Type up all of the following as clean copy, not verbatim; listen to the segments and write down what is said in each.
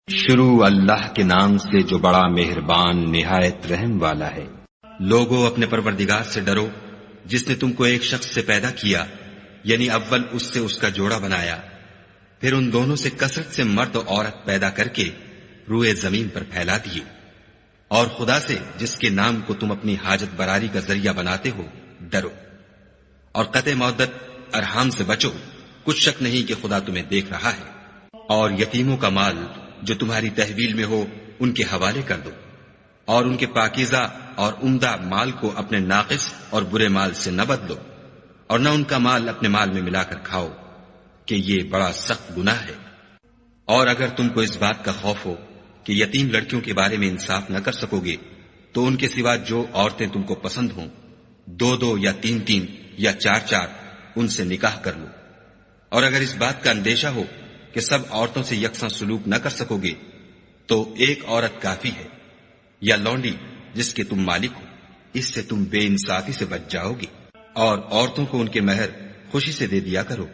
شروع اللہ کے نام سے جو بڑا مہربان نہایت رحم والا ہے۔ لوگوں اپنے پروردگار سے ڈرو جس نے تم کو ایک شخص سے پیدا کیا، یعنی اول اس سے اس کا جوڑا بنایا، پھر ان دونوں سے کثرت سے مرد و عورت پیدا کر کے روئے زمین پر پھیلا دیے، اور خدا سے جس کے نام کو تم اپنی حاجت براری کا ذریعہ بناتے ہو ڈرو، اور قطع مودت ارحام سے بچو، کچھ شک نہیں کہ خدا تمہیں دیکھ رہا ہے۔ اور یتیموں کا مال جو تمہاری تحویل میں ہو ان کے حوالے کر دو، اور ان کے پاکیزہ اور عمدہ مال کو اپنے ناقص اور برے مال سے نہ بدلو، اور نہ ان کا مال اپنے مال میں ملا کر کھاؤ کہ یہ بڑا سخت گناہ ہے۔ اور اگر تم کو اس بات کا خوف ہو کہ یتیم لڑکیوں کے بارے میں انصاف نہ کر سکو گے تو ان کے سوا جو عورتیں تم کو پسند ہوں، دو دو یا تین تین یا چار چار ان سے نکاح کر لو۔ اور اگر اس بات کا اندیشہ ہو کہ سب عورتوں سے یکساں سلوک نہ کر سکو گے تو ایک عورت کافی ہے، یا لونڈی جس کے تم مالک ہو، اس سے تم بے انصافی سے بچ جاؤ گے۔ اور عورتوں کو ان کے مہر خوشی سے دے دیا کرو،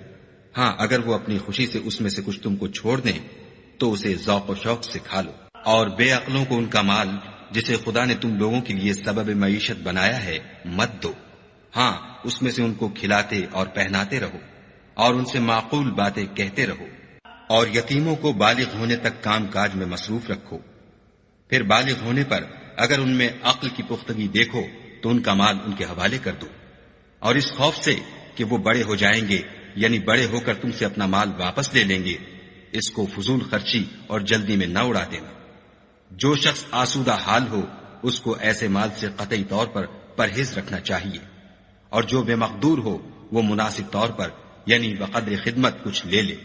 ہاں اگر وہ اپنی خوشی سے اس میں سے کچھ تم کو چھوڑ دیں تو اسے ذوق و شوق سے کھا لو۔ اور بے عقلوں کو ان کا مال جسے خدا نے تم لوگوں کے لیے سبب معیشت بنایا ہے مت دو، ہاں اس میں سے ان کو کھلاتے اور پہناتے رہو، اور ان سے معقول باتیں کہتے رہو۔ اور یتیموں کو بالغ ہونے تک کام کاج میں مصروف رکھو، پھر بالغ ہونے پر اگر ان میں عقل کی پختگی دیکھو تو ان کا مال ان کے حوالے کر دو، اور اس خوف سے کہ وہ بڑے ہو جائیں گے، یعنی بڑے ہو کر تم سے اپنا مال واپس لے لیں گے، اس کو فضول خرچی اور جلدی میں نہ اڑا دینا۔ جو شخص آسودہ حال ہو اس کو ایسے مال سے قطعی طور پر پرہیز رکھنا چاہیے، اور جو بے مقدور ہو وہ مناسب طور پر یعنی بقدر خدمت کچھ لے لے۔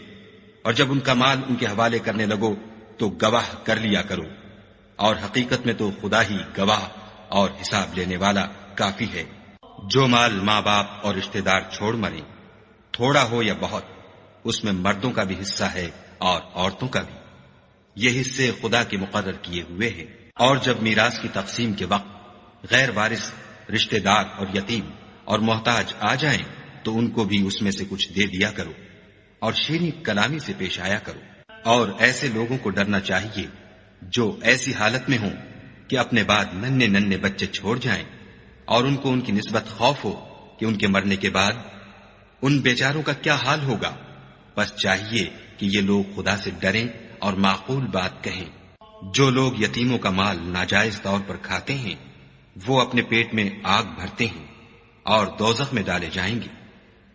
اور جب ان کا مال ان کے حوالے کرنے لگو تو گواہ کر لیا کرو، اور حقیقت میں تو خدا ہی گواہ اور حساب لینے والا کافی ہے۔ جو مال ماں باپ اور رشتہ دار چھوڑ مرے، تھوڑا ہو یا بہت، اس میں مردوں کا بھی حصہ ہے اور عورتوں کا بھی، یہ حصے خدا کے مقرر کیے ہوئے ہیں۔ اور جب میراث کی تقسیم کے وقت غیر وارث رشتہ دار اور یتیم اور محتاج آ جائیں تو ان کو بھی اس میں سے کچھ دے دیا کرو، اور شیریں کلامی سے پیش آیا کرو۔ اور ایسے لوگوں کو ڈرنا چاہیے جو ایسی حالت میں ہوں کہ اپنے بعد ننھے ننھے بچے چھوڑ جائیں، اور ان کو ان کی نسبت خوف ہو کہ ان کے مرنے کے بعد ان بیچاروں کا کیا حال ہوگا۔ بس چاہیے کہ یہ لوگ خدا سے ڈریں اور معقول بات کہیں۔ جو لوگ یتیموں کا مال ناجائز طور پر کھاتے ہیں وہ اپنے پیٹ میں آگ بھرتے ہیں اور دوزخ میں ڈالے جائیں گے۔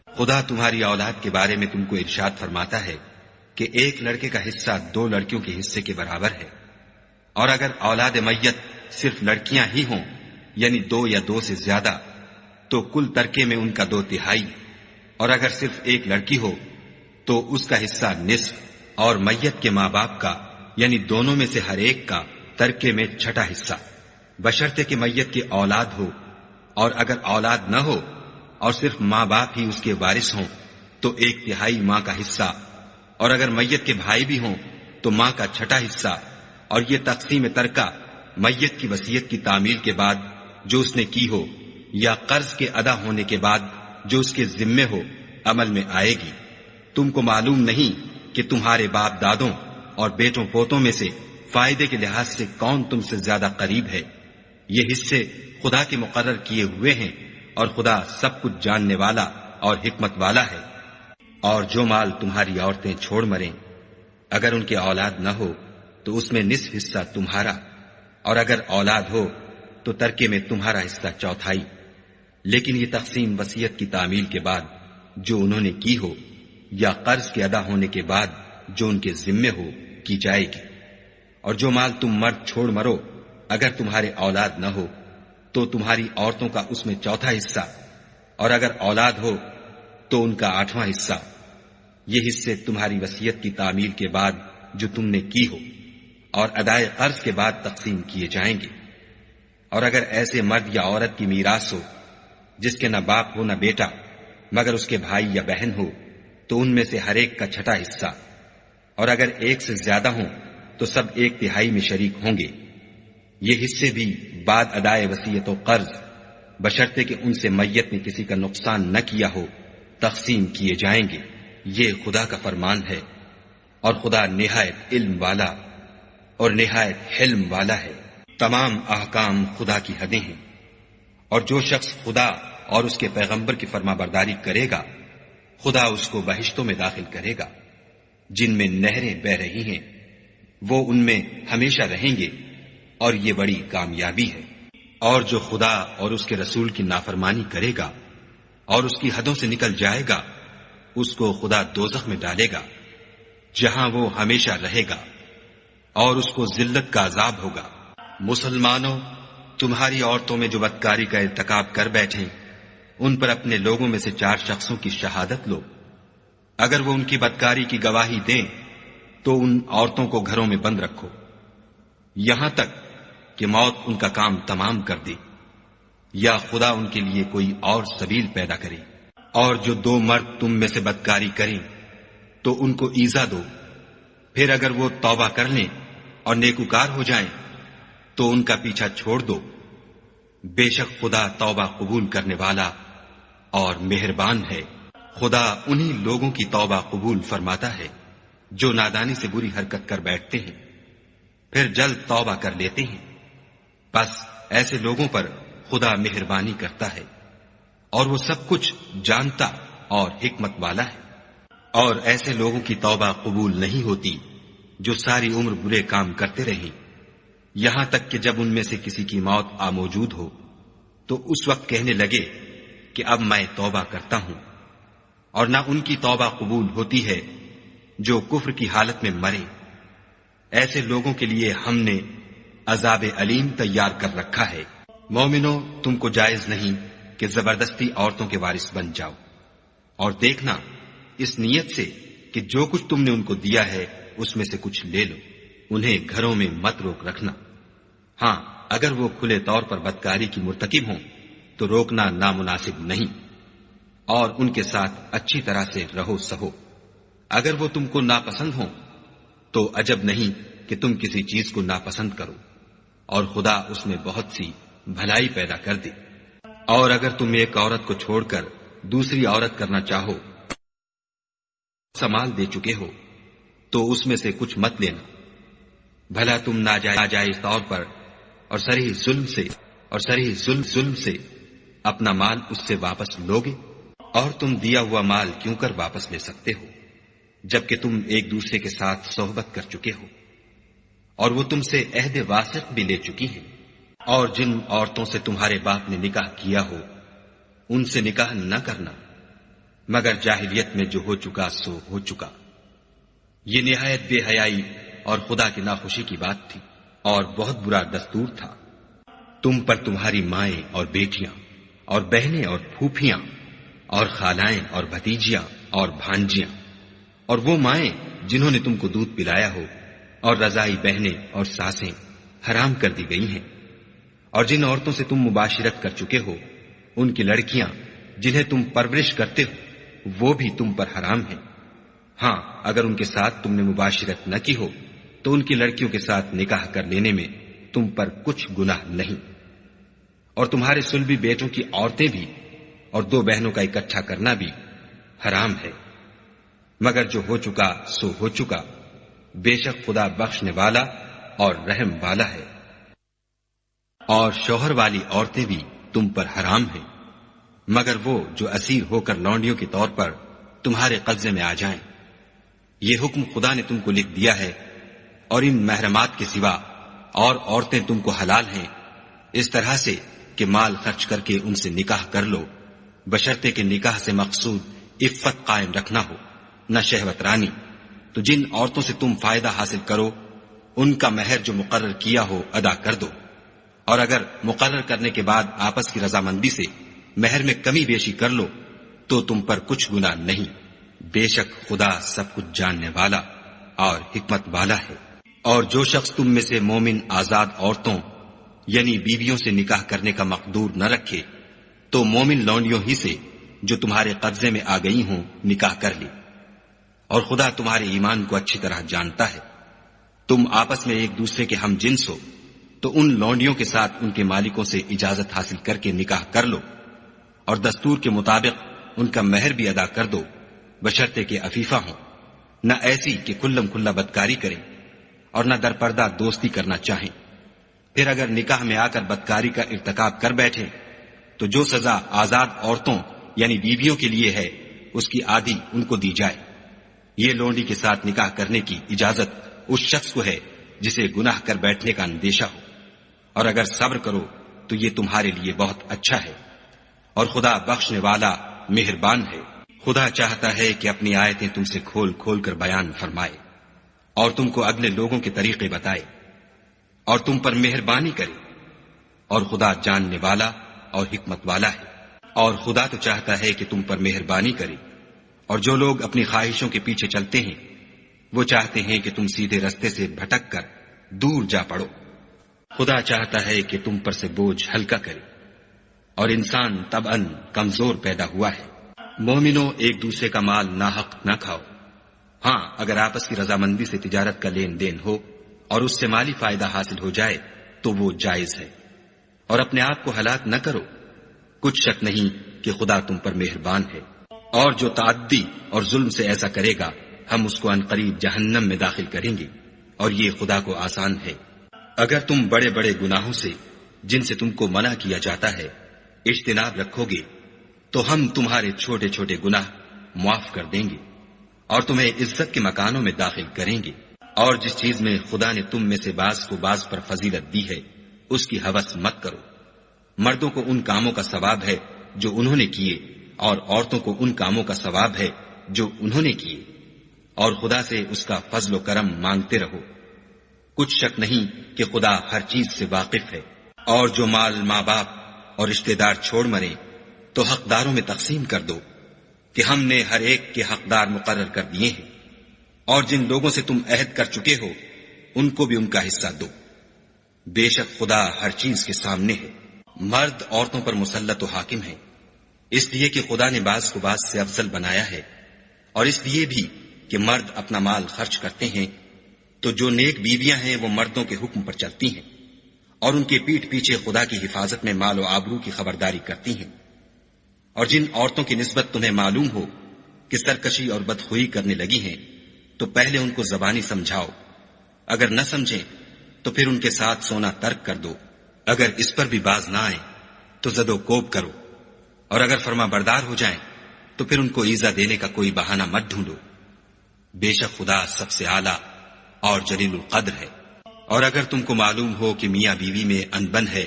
خدا تمہاری اولاد کے بارے میں تم کو ارشاد فرماتا ہے کہ ایک لڑکے کا حصہ دو لڑکیوں کے حصے کے برابر ہے، اور اگر اولاد میت صرف لڑکیاں ہی ہوں یعنی دو یا دو سے زیادہ تو کل ترکے میں ان کا 2/3، اور اگر صرف ایک لڑکی ہو تو اس کا حصہ نصف، اور میت کے ماں باپ کا یعنی دونوں میں سے ہر ایک کا ترکے میں 1/6 حصہ، بشرطے کہ میت کی اولاد ہو۔ اور اگر اولاد نہ ہو اور صرف ماں باپ ہی اس کے وارث ہوں تو 1/3 ماں کا حصہ، اور اگر میت کے بھائی بھی ہوں تو ماں کا 1/6 حصہ۔ اور یہ تقسیم ترکہ میت کی وصیت کی تعمیل کے بعد جو اس نے کی ہو یا قرض کے ادا ہونے کے بعد جو اس کے ذمے ہو عمل میں آئے گی۔ تم کو معلوم نہیں کہ تمہارے باپ دادوں اور بیٹوں پوتوں میں سے فائدے کے لحاظ سے کون تم سے زیادہ قریب ہے۔ یہ حصے خدا کے مقرر کیے ہوئے ہیں، اور خدا سب کچھ جاننے والا اور حکمت والا ہے۔ اور جو مال تمہاری عورتیں چھوڑ مریں، اگر ان کے اولاد نہ ہو تو اس میں نصف حصہ تمہارا، اور اگر اولاد ہو تو ترکے میں تمہارا حصہ 1/4۔ لیکن یہ تقسیم وصیت کی تعمیل کے بعد جو انہوں نے کی ہو یا قرض کے ادا ہونے کے بعد جو ان کے ذمے ہو کی جائے گی۔ اور جو مال تم مرد چھوڑ مرو اگر تمہارے اولاد نہ ہو تو تمہاری عورتوں کا اس میں 1/4 حصہ، اور اگر اولاد ہو تو ان کا 8واں حصہ۔ یہ حصے تمہاری وصیت کی تعمیل کے بعد جو تم نے کی ہو اور ادائے قرض کے بعد تقسیم کیے جائیں گے۔ اور اگر ایسے مرد یا عورت کی میراث ہو جس کے نہ باپ ہو نہ بیٹا مگر اس کے بھائی یا بہن ہو تو ان میں سے ہر ایک کا 1/6 حصہ، اور اگر ایک سے زیادہ ہوں تو سب 1/3 میں شریک ہوں گے۔ یہ حصے بھی بعد ادائے وصیت و قرض بشرطے کہ ان سے میت نے کسی کا نقصان نہ کیا ہو تقسیم کیے جائیں گے۔ یہ خدا کا فرمان ہے، اور خدا نہایت علم والا اور نہایت حلم والا ہے۔ تمام احکام خدا کی حدیں ہیں، اور جو شخص خدا اور اس کے پیغمبر کی فرما برداری کرے گا خدا اس کو بہشتوں میں داخل کرے گا جن میں نہریں بہ رہی ہیں، وہ ان میں ہمیشہ رہیں گے، اور یہ بڑی کامیابی ہے۔ اور جو خدا اور اس کے رسول کی نافرمانی کرے گا اور اس کی حدوں سے نکل جائے گا اس کو خدا دوزخ میں ڈالے گا جہاں وہ ہمیشہ رہے گا، اور اس کو ذلت کا عذاب ہوگا۔ مسلمانوں، تمہاری عورتوں میں جو بدکاری کا ارتکاب کر بیٹھیں ان پر اپنے لوگوں میں سے 4 شخصوں کی شہادت لو۔ اگر وہ ان کی بدکاری کی گواہی دیں تو ان عورتوں کو گھروں میں بند رکھو یہاں تک کہ موت ان کا کام تمام کر دے یا خدا ان کے لیے کوئی اور سبیل پیدا کرے۔ اور جو 2 مرد تم میں سے بدکاری کریں تو ان کو ایذا دو، پھر اگر وہ توبہ کر لیں اور نیکوکار ہو جائیں تو ان کا پیچھا چھوڑ دو۔ بے شک خدا توبہ قبول کرنے والا اور مہربان ہے۔ خدا انہی لوگوں کی توبہ قبول فرماتا ہے جو نادانی سے بری حرکت کر بیٹھتے ہیں پھر جلد توبہ کر لیتے ہیں، بس ایسے لوگوں پر خدا مہربانی کرتا ہے اور وہ سب کچھ جانتا اور حکمت والا ہے۔ اور ایسے لوگوں کی توبہ قبول نہیں ہوتی جو ساری عمر برے کام کرتے رہیں یہاں تک کہ جب ان میں سے کسی کی موت آ موجود ہو تو اس وقت کہنے لگے کہ اب میں توبہ کرتا ہوں۔ اور نہ ان کی توبہ قبول ہوتی ہے جو کفر کی حالت میں مرے۔ ایسے لوگوں کے لیے ہم نے عذاب علیم تیار کر رکھا ہے۔ مومنو، تم کو جائز نہیں کہ زبردستی عورتوں کے وارث بن جاؤ، اور دیکھنا اس نیت سے کہ جو کچھ تم نے ان کو دیا ہے اس میں سے کچھ لے لو۔ انہیں گھروں میں مت روک رکھنا، ہاں اگر وہ کھلے طور پر بدکاری کی مرتکب ہوں تو روکنا نامناسب نہیں، اور ان کے ساتھ اچھی طرح سے رہو سہو۔ اگر وہ تم کو ناپسند ہوں تو عجب نہیں کہ تم کسی چیز کو ناپسند کرو، اور خدا اس میں بہت سی بھلائی پیدا کر دے۔ اور اگر تم ایک عورت کو چھوڑ کر دوسری عورت کرنا چاہو، سمال دے چکے ہو تو اس میں سے کچھ مت لینا، بھلا تم ناجائز طور پر اور صریح ظلم سے اپنا مال اس سے واپس لوگے؟ اور تم دیا ہوا مال کیوں کر واپس لے سکتے ہو جبکہ تم ایک دوسرے کے ساتھ صحبت کر چکے ہو، اور وہ تم سے عہد واثق بھی لے چکی ہیں۔ اور جن عورتوں سے تمہارے باپ نے نکاح کیا ہو ان سے نکاح نہ کرنا مگر جاہلیت میں جو ہو چکا سو ہو چکا۔ یہ نہایت بے حیائی اور خدا کی ناخوشی کی بات تھی اور بہت برا دستور تھا۔ تم پر تمہاری مائیں اور بیٹیاں اور بہنیں اور پھوپھیاں اور خالائیں اور بھتیجیاں اور بھانجیاں اور وہ مائیں جنہوں نے تم کو دودھ پلایا ہو اور رضائی بہنیں اور ساسیں حرام کر دی گئی ہیں۔ اور جن عورتوں سے تم مباشرت کر چکے ہو ان کی لڑکیاں جنہیں تم پرورش کرتے ہو وہ بھی تم پر حرام ہیں، ہاں اگر ان کے ساتھ تم نے مباشرت نہ کی ہو تو ان کی لڑکیوں کے ساتھ نکاح کر لینے میں تم پر کچھ گناہ نہیں۔ اور تمہارے صلبی بیٹوں کی عورتیں بھی اور 2 بہنوں کا اکٹھا کرنا بھی حرام ہے، مگر جو ہو چکا سو ہو چکا، بے شک خدا بخشنے والا اور رحم والا ہے۔ اور شوہر والی عورتیں بھی تم پر حرام ہیں مگر وہ جو اسیر ہو کر لونڈیوں کے طور پر تمہارے قبضے میں آ جائیں۔ یہ حکم خدا نے تم کو لکھ دیا ہے، اور ان محرمات کے سوا اور عورتیں تم کو حلال ہیں اس طرح سے کہ مال خرچ کر کے ان سے نکاح کر لو، بشرطے کہ نکاح سے مقصود عفت قائم رکھنا ہو نہ شہوت رانی۔ تو جن عورتوں سے تم فائدہ حاصل کرو ان کا مہر جو مقرر کیا ہو ادا کر دو، اور اگر مقرر کرنے کے بعد آپس کی رضامندی سے مہر میں کمی بیشی کر لو تو تم پر کچھ گناہ نہیں، بے شک خدا سب کچھ جاننے والا اور حکمت والا ہے۔ اور جو شخص تم میں سے مومن آزاد عورتوں یعنی بیویوں سے نکاح کرنے کا مقدور نہ رکھے تو مومن لونڈیوں ہی سے جو تمہارے قبضے میں آ گئی ہوں نکاح کر لے، اور خدا تمہارے ایمان کو اچھی طرح جانتا ہے۔ تم آپس میں ایک دوسرے کے ہم جنس ہو تو ان لونڈیوں کے ساتھ ان کے مالکوں سے اجازت حاصل کر کے نکاح کر لو، اور دستور کے مطابق ان کا مہر بھی ادا کر دو، بشرطے کہ عفیفہ ہوں، نہ ایسی کہ کھلم کھلا بدکاری کریں، اور نہ درپردہ دوستی کرنا چاہیں. پھر اگر نکاح میں آ کر بدکاری کا ارتکاب کر بیٹھے تو جو سزا آزاد عورتوں یعنی بیویوں کے لیے ہے اس کی آدھی ان کو دی جائے. یہ لونڈی کے ساتھ نکاح کرنے کی اجازت اس شخص کو ہے جسے گناہ کر بیٹھنے کا اندیشہ ہو، اور اگر صبر کرو تو یہ تمہارے لیے بہت اچھا ہے، اور خدا بخشنے والا مہربان ہے. خدا چاہتا ہے کہ اپنی آیتیں تم سے کھول کھول کر بیان فرمائے اور تم کو اگلے لوگوں کے طریقے بتائے اور تم پر مہربانی کرے، اور خدا جاننے والا اور حکمت والا ہے. اور خدا تو چاہتا ہے کہ تم پر مہربانی کرے، اور جو لوگ اپنی خواہشوں کے پیچھے چلتے ہیں وہ چاہتے ہیں کہ تم سیدھے رستے سے بھٹک کر دور جا پڑو. خدا چاہتا ہے کہ تم پر سے بوجھ ہلکا کرے، اور انسان طبعاً کمزور پیدا ہوا ہے. مومنوں، ایک دوسرے کا مال ناحق نہ کھاؤ. ہاں، اگر آپس کی رضامندی سے تجارت کا لین دین ہو اور اس سے مالی فائدہ حاصل ہو جائے تو وہ جائز ہے. اور اپنے آپ کو ہلاک نہ کرو، کچھ شک نہیں کہ خدا تم پر مہربان ہے. اور جو تعدی اور ظلم سے ایسا کرے گا ہم اس کو عنقریب جہنم میں داخل کریں گے، اور یہ خدا کو آسان ہے. اگر تم بڑے بڑے گناہوں سے جن سے تم کو منع کیا جاتا ہے اجتناب رکھو گے تو ہم تمہارے چھوٹے چھوٹے گناہ معاف کر دیں گے اور تمہیں عزت کے مکانوں میں داخل کریں گے. اور جس چیز میں خدا نے تم میں سے بعض کو بعض پر فضیلت دی ہے اس کی ہوس مت کرو. مردوں کو ان کاموں کا ثواب ہے جو انہوں نے کیے، اور عورتوں کو ان کاموں کا ثواب ہے جو انہوں نے کیے، اور خدا سے اس کا فضل و کرم مانگتے رہو. کچھ شک نہیں کہ خدا ہر چیز سے واقف ہے. اور جو مال ماں باپ اور رشتہ دار چھوڑ مرے تو حقداروں میں تقسیم کر دو کہ ہم نے ہر ایک کے حقدار مقرر کر دیے ہیں. اور جن لوگوں سے تم عہد کر چکے ہو ان کو بھی ان کا حصہ دو. بے شک خدا ہر چیز کے سامنے ہے. مرد عورتوں پر مسلط و حاکم ہے، اس لیے کہ خدا نے بعض کو بعض سے افضل بنایا ہے، اور اس لیے بھی کہ مرد اپنا مال خرچ کرتے ہیں تو جو نیک بیویاں ہیں وہ مردوں کے حکم پر چلتی ہیں اور ان کے پیٹھ پیچھے خدا کی حفاظت میں مال و آبرو کی خبرداری کرتی ہیں. اور جن عورتوں کی نسبت تمہیں معلوم ہو کہ سرکشی اور بدخوئی کرنے لگی ہیں تو پہلے ان کو زبانی سمجھاؤ. اگر نہ سمجھیں تو پھر ان کے ساتھ سونا ترک کر دو. اگر اس پر بھی باز نہ آئیں تو زد و کوب کرو، اور اگر فرما بردار ہو جائیں تو پھر ان کو ایذا دینے کا کوئی بہانہ مت ڈھونڈو. بے شک خدا سب سے اعلیٰ اور جلیل القدر ہے. اور اگر تم کو معلوم ہو کہ میاں بیوی میں انبن ہے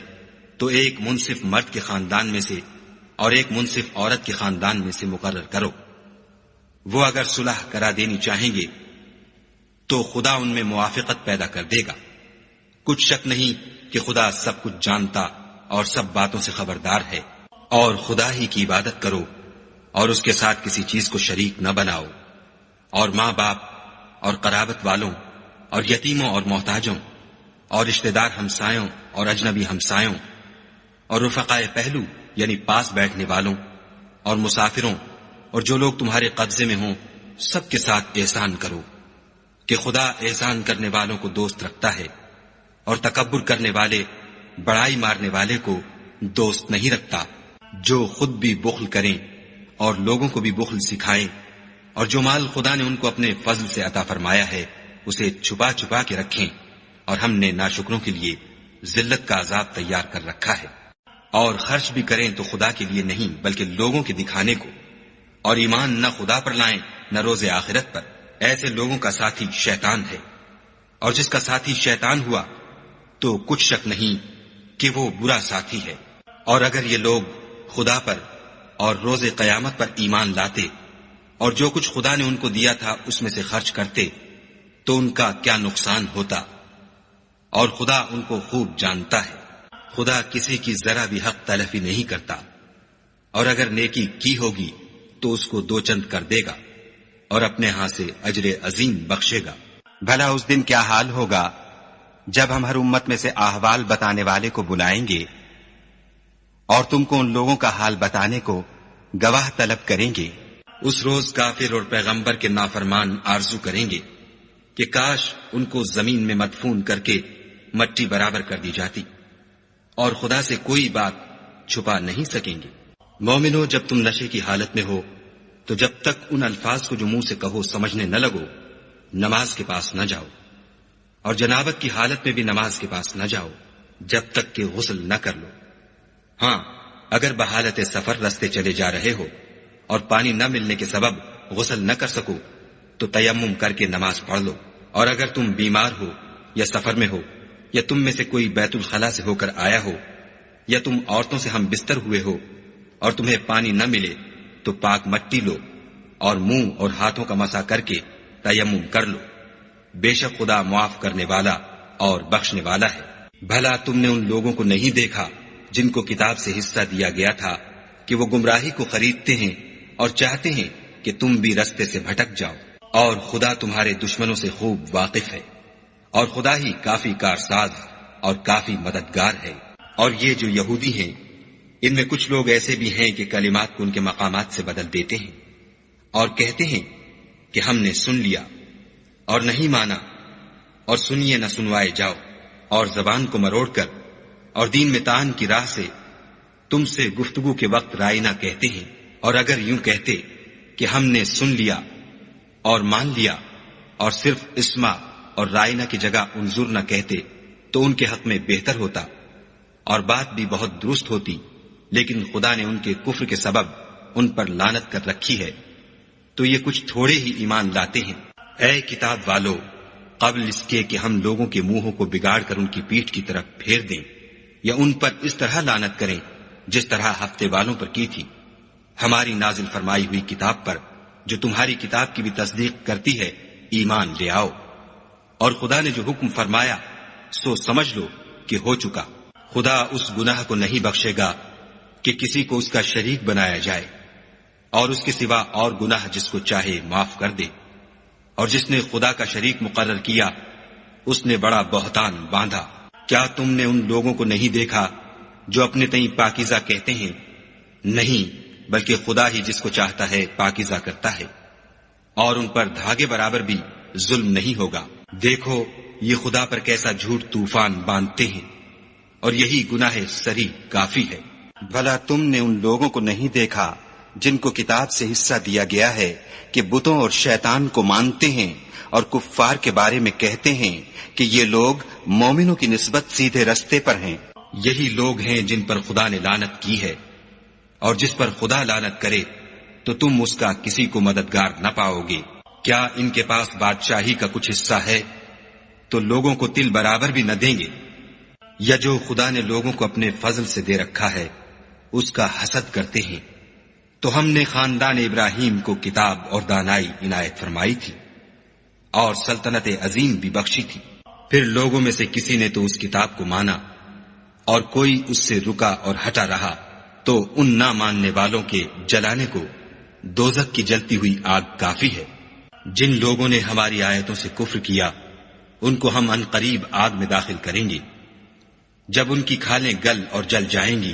تو ایک منصف مرد کے خاندان میں سے اور ایک منصف عورت کے خاندان میں سے مقرر کرو. وہ اگر صلح کرا دینی چاہیں گے تو خدا ان میں موافقت پیدا کر دے گا. کچھ شک نہیں کہ خدا سب کچھ جانتا اور سب باتوں سے خبردار ہے. اور خدا ہی کی عبادت کرو اور اس کے ساتھ کسی چیز کو شریک نہ بناؤ. اور ماں باپ اور قرابت والوں اور یتیموں اور محتاجوں اور رشتہ دار ہمسایوں اور اجنبی ہمسایوں اور رفقائے پہلو یعنی پاس بیٹھنے والوں اور مسافروں اور جو لوگ تمہارے قبضے میں ہوں سب کے ساتھ احسان کرو، کہ خدا احسان کرنے والوں کو دوست رکھتا ہے اور تکبر کرنے والے بڑائی مارنے والے کو دوست نہیں رکھتا. جو خود بھی بخل کریں اور لوگوں کو بھی بخل سکھائیں، اور جو مال خدا نے ان کو اپنے فضل سے عطا فرمایا ہے اسے چھپا چھپا کے رکھیں، اور ہم نے ناشکروں کے لیے ذلت کا عذاب تیار کر رکھا ہے. اور خرچ بھی کریں تو خدا کے لیے نہیں بلکہ لوگوں کے دکھانے کو، اور ایمان نہ خدا پر لائیں نہ روز آخرت پر. ایسے لوگوں کا ساتھی شیطان ہے، اور جس کا ساتھی شیطان ہوا تو کچھ شک نہیں کہ وہ برا ساتھی ہے. اور اگر یہ لوگ خدا پر اور روز قیامت پر ایمان لاتے اور جو کچھ خدا نے ان کو دیا تھا اس میں سے خرچ کرتے تو ان کا کیا نقصان ہوتا، اور خدا ان کو خوب جانتا ہے. خدا کسی کی ذرا بھی حق تلفی نہیں کرتا، اور اگر نیکی کی ہوگی تو اس کو دو چند کر دے گا اور اپنے ہاں سے اجر عظیم بخشے گا. بھلا اس دن کیا حال ہوگا جب ہم ہر امت میں سے احوال بتانے والے کو بلائیں گے اور تم کو ان لوگوں کا حال بتانے کو گواہ طلب کریں گے. اس روز کافر اور پیغمبر کے نافرمان آرزو کریں گے کہ کاش ان کو زمین میں مدفون کر کے مٹی برابر کر دی جاتی، اور خدا سے کوئی بات چھپا نہیں سکیں گے. مومنو، جب تم نشے کی حالت میں ہو تو جب تک ان الفاظ کو جو منہ سے کہو سمجھنے نہ لگو نماز کے پاس نہ جاؤ، اور جنابت کی حالت میں بھی نماز کے پاس نہ جاؤ جب تک کہ غسل نہ کر لو۔ ہاں، اگر بحالت سفر رستے چلے جا رہے ہو اور پانی نہ ملنے کے سبب غسل نہ کر سکو تو تیمم کر کے نماز پڑھ لو۔ اور اگر تم بیمار ہو یا سفر میں ہو یا تم میں سے کوئی بیت الخلا سے ہو کر آیا ہو یا تم عورتوں سے ہم بستر ہوئے ہو اور تمہیں پانی نہ ملے تو پاک مٹی لو اور منہ اور ہاتھوں کا مسح کر کے تیمم کر لو۔ بے شک خدا معاف کرنے والا اور بخشنے والا ہے۔ بھلا تم نے ان لوگوں کو نہیں دیکھا جن کو کتاب سے حصہ دیا گیا تھا کہ وہ گمراہی کو خریدتے ہیں اور چاہتے ہیں کہ تم بھی رستے سے بھٹک جاؤ، اور خدا تمہارے دشمنوں سے خوب واقف ہے، اور خدا ہی کافی کارساز اور کافی مددگار ہے۔ اور یہ جو یہودی ہیں، ان میں کچھ لوگ ایسے بھی ہیں کہ کلمات کو ان کے مقامات سے بدل دیتے ہیں اور کہتے ہیں کہ ہم نے سن لیا اور نہیں مانا، اور سنیے نہ سنوائے جاؤ، اور زبان کو مروڑ کر اور دین میں تان کی راہ سے تم سے گفتگو کے وقت رائنا کہتے ہیں۔ اور اگر یوں کہتے کہ ہم نے سن لیا اور مان لیا اور صرف اسما اور رائنا کی جگہ انظر نہ کہتے تو ان کے حق میں بہتر ہوتا اور بات بھی بہت درست ہوتی، لیکن خدا نے ان کے کفر کے سبب ان پر لعنت کر رکھی ہے، تو یہ کچھ تھوڑے ہی ایمان لاتے ہیں۔ اے کتاب والو، قبل اس کے کہ ہم لوگوں کے منہوں کو بگاڑ کر ان کی پیٹھ کی طرف پھیر دیں یا ان پر اس طرح لعنت کریں جس طرح ہفتے والوں پر کی تھی، ہماری نازل فرمائی ہوئی کتاب پر جو تمہاری کتاب کی بھی تصدیق کرتی ہے ایمان لے آؤ۔ اور خدا نے جو حکم فرمایا سو سمجھ لو کہ ہو چکا۔ خدا اس گناہ کو نہیں بخشے گا کہ کسی کو اس کا شریک بنایا جائے، اور اس کے سوا اور گناہ جس کو چاہے معاف کر دے، اور جس نے خدا کا شریک مقرر کیا اس نے بڑا بہتان باندھا۔ کیا تم نے ان لوگوں کو نہیں دیکھا جو اپنے تئیں پاکیزہ کہتے ہیں؟ نہیں، بلکہ خدا ہی جس کو چاہتا ہے پاکیزہ کرتا ہے، اور ان پر دھاگے برابر بھی ظلم نہیں ہوگا۔ دیکھو یہ خدا پر کیسا جھوٹ طوفان باندھتے ہیں، اور یہی گناہ سری کافی ہے۔ بھلا تم نے ان لوگوں کو نہیں دیکھا جن کو کتاب سے حصہ دیا گیا ہے کہ بتوں اور شیطان کو مانتے ہیں اور کفار کے بارے میں کہتے ہیں کہ یہ لوگ مومنوں کی نسبت سیدھے رستے پر ہیں۔ یہی لوگ ہیں جن پر خدا نے لعنت کی ہے، اور جس پر خدا لعنت کرے تو تم اس کا کسی کو مددگار نہ پاؤ گے۔ کیا ان کے پاس بادشاہی کا کچھ حصہ ہے تو لوگوں کو تل برابر بھی نہ دیں گے؟ یا جو خدا نے لوگوں کو اپنے فضل سے دے رکھا ہے اس کا حسد کرتے ہیں؟ تو ہم نے خاندان ابراہیم کو کتاب اور دانائی عنایت فرمائی تھی اور سلطنت عظیم بھی بخشی تھی۔ پھر لوگوں میں سے کسی نے تو اس کتاب کو مانا اور کوئی اس سے رکا اور ہٹا رہا، تو ان نہ ماننے والوں کے جلانے کو دوزخ کی جلتی ہوئی آگ کافی ہے۔ جن لوگوں نے ہماری آیتوں سے کفر کیا ان کو ہم عنقریب آگ میں داخل کریں گے۔ جب ان کی کھالیں گل اور جل جائیں گی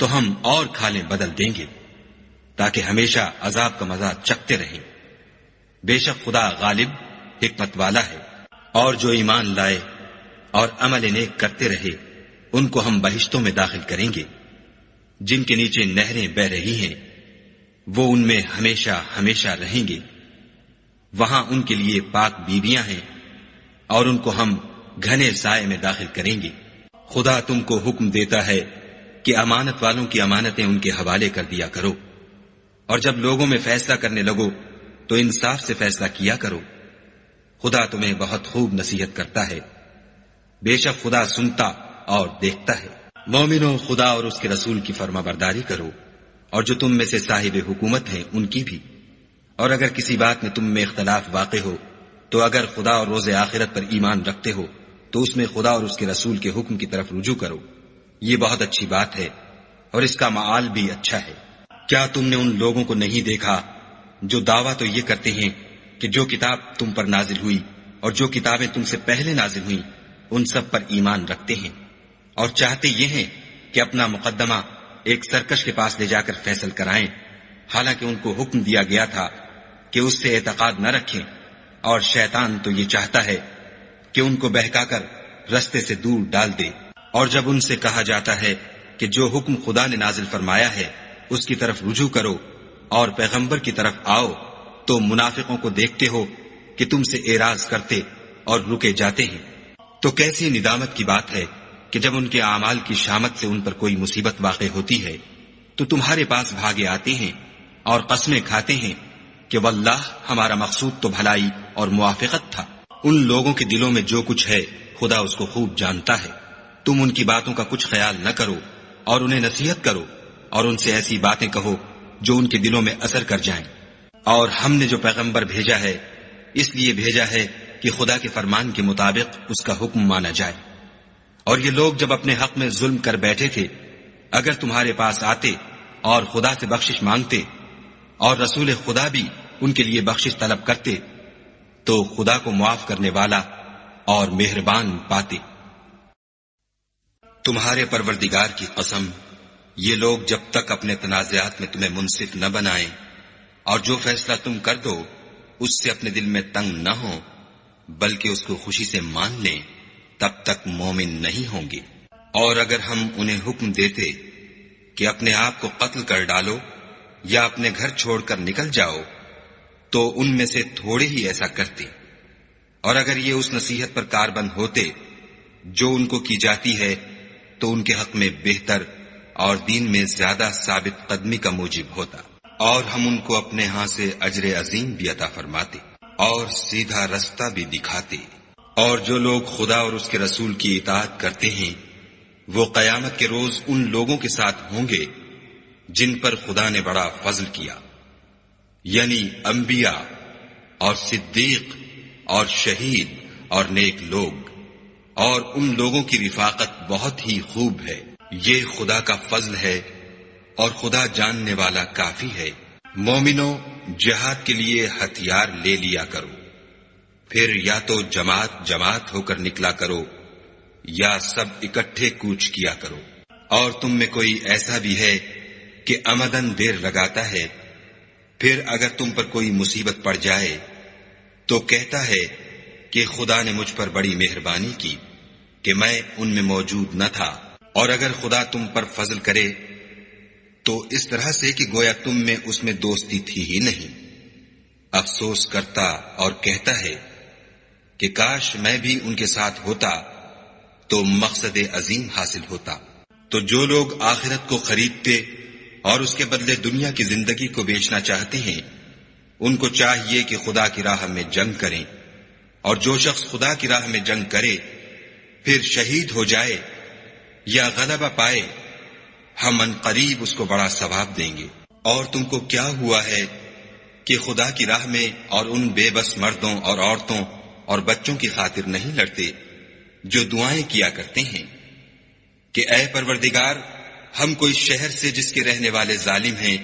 تو ہم اور کھالیں بدل دیں گے تاکہ ہمیشہ عذاب کا مزہ چکھتے رہیں۔ بے شک خدا غالب حکمت والا ہے۔ اور جو ایمان لائے اور عمل نیک کرتے رہے ان کو ہم بہشتوں میں داخل کریں گے جن کے نیچے نہریں بہ رہی ہیں، وہ ان میں ہمیشہ ہمیشہ رہیں گے۔ وہاں ان کے لیے پاک بیویاں ہیں اور ان کو ہم گھنے سائے میں داخل کریں گے۔ خدا تم کو حکم دیتا ہے کہ امانت والوں کی امانتیں ان کے حوالے کر دیا کرو، اور جب لوگوں میں فیصلہ کرنے لگو تو انصاف سے فیصلہ کیا کرو۔ خدا تمہیں بہت خوب نصیحت کرتا ہے، بے شک خدا سنتا اور دیکھتا ہے۔ مومنو، خدا اور اس کے رسول کی فرما برداری کرو، اور جو تم میں سے صاحب حکومت ہیں ان کی بھی۔ اور اگر کسی بات میں تم میں اختلاف واقع ہو تو اگر خدا اور روز آخرت پر ایمان رکھتے ہو تو اس میں خدا اور اس کے رسول کے حکم کی طرف رجوع کرو، یہ بہت اچھی بات ہے اور اس کا معال بھی اچھا ہے۔ کیا تم نے ان لوگوں کو نہیں دیکھا جو دعویٰ تو یہ کرتے ہیں کہ جو کتاب تم پر نازل ہوئی اور جو کتابیں تم سے پہلے نازل ہوئیں ان سب پر ایمان رکھتے ہیں، اور چاہتے یہ ہیں کہ اپنا مقدمہ ایک سرکش کے پاس لے جا کر فیصل کرائیں، حالانکہ ان کو حکم دیا گیا تھا کہ اس سے اعتقاد نہ رکھیں، اور شیطان تو یہ چاہتا ہے کہ ان کو بہکا کر رستے سے دور ڈال دے۔ اور جب ان سے کہا جاتا ہے کہ جو حکم خدا نے نازل فرمایا ہے اس کی طرف رجوع کرو اور پیغمبر کی طرف آؤ، تو منافقوں کو دیکھتے ہو کہ تم سے اعراض کرتے اور رکے جاتے ہیں، تو کیسی ندامت کی بات ہے کہ جب ان کے اعمال کی شامت سے ان پر کوئی مصیبت واقع ہوتی ہے تو تمہارے پاس بھاگے آتے ہیں اور قسمیں کھاتے ہیں کہ واللہ ہمارا مقصود تو بھلائی اور موافقت تھا۔ ان لوگوں کے دلوں میں جو کچھ ہے خدا اس کو خوب جانتا ہے۔ تم ان کی باتوں کا کچھ خیال نہ کرو اور انہیں نصیحت کرو اور ان سے ایسی باتیں کہو جو ان کے دلوں میں اثر کر جائیں۔ اور ہم نے جو پیغمبر بھیجا ہے اس لیے بھیجا ہے کہ خدا کے فرمان کے مطابق اس کا حکم مانا جائے۔ اور یہ لوگ جب اپنے حق میں ظلم کر بیٹھے تھے، اگر تمہارے پاس آتے اور خدا سے بخشش مانگتے اور رسول خدا بھی ان کے لیے بخشش طلب کرتے تو خدا کو معاف کرنے والا اور مہربان پاتے۔ تمہارے پروردگار کی قسم، یہ لوگ جب تک اپنے تنازعات میں تمہیں منصف نہ بنائیں اور جو فیصلہ تم کر دو اس سے اپنے دل میں تنگ نہ ہو بلکہ اس کو خوشی سے مان لیں، تب تک مومن نہیں ہوں گے۔ اور اگر ہم انہیں حکم دیتے کہ اپنے آپ کو قتل کر ڈالو یا اپنے گھر چھوڑ کر نکل جاؤ تو ان میں سے تھوڑے ہی ایسا کرتے، اور اگر یہ اس نصیحت پر کاربند ہوتے جو ان کو کی جاتی ہے تو ان کے حق میں بہتر اور دین میں زیادہ ثابت قدمی کا موجب ہوتا، اور ہم ان کو اپنے ہاں سے اجر عظیم بھی عطا فرماتے اور سیدھا رستہ بھی دکھاتے۔ اور جو لوگ خدا اور اس کے رسول کی اطاعت کرتے ہیں وہ قیامت کے روز ان لوگوں کے ساتھ ہوں گے جن پر خدا نے بڑا فضل کیا، یعنی انبیاء اور صدیق اور شہید اور نیک لوگ، اور ان لوگوں کی رفاقت بہت ہی خوب ہے۔ یہ خدا کا فضل ہے اور خدا جاننے والا کافی ہے۔ مومنوں، جہاد کے لیے ہتھیار لے لیا کرو، پھر یا تو جماعت جماعت ہو کر نکلا کرو یا سب اکٹھے کوچ کیا کرو۔ اور تم میں کوئی ایسا بھی ہے کہ عمدن دیر لگاتا ہے، پھر اگر تم پر کوئی مصیبت پڑ جائے تو کہتا ہے کہ خدا نے مجھ پر بڑی مہربانی کی کہ میں ان میں موجود نہ تھا۔ اور اگر خدا تم پر فضل کرے تو اس طرح سے کہ گویا تم میں اس میں دوستی تھی ہی نہیں، افسوس کرتا اور کہتا ہے کہ کاش میں بھی ان کے ساتھ ہوتا تو مقصد عظیم حاصل ہوتا۔ تو جو لوگ آخرت کو خریدتے اور اس کے بدلے دنیا کی زندگی کو بیچنا چاہتے ہیں ان کو چاہیے کہ خدا کی راہ میں جنگ کریں، اور جو شخص خدا کی راہ میں جنگ کرے پھر شہید ہو جائے یا غلبہ پائے ہم ان قریب اس کو بڑا ثواب دیں گے۔ اور تم کو کیا ہوا ہے کہ خدا کی راہ میں اور ان بے بس مردوں اور عورتوں اور بچوں کی خاطر نہیں لڑتے جو دعائیں کیا کرتے ہیں کہ اے پروردگار، ہم کوئی شہر سے جس کے رہنے والے ظالم ہیں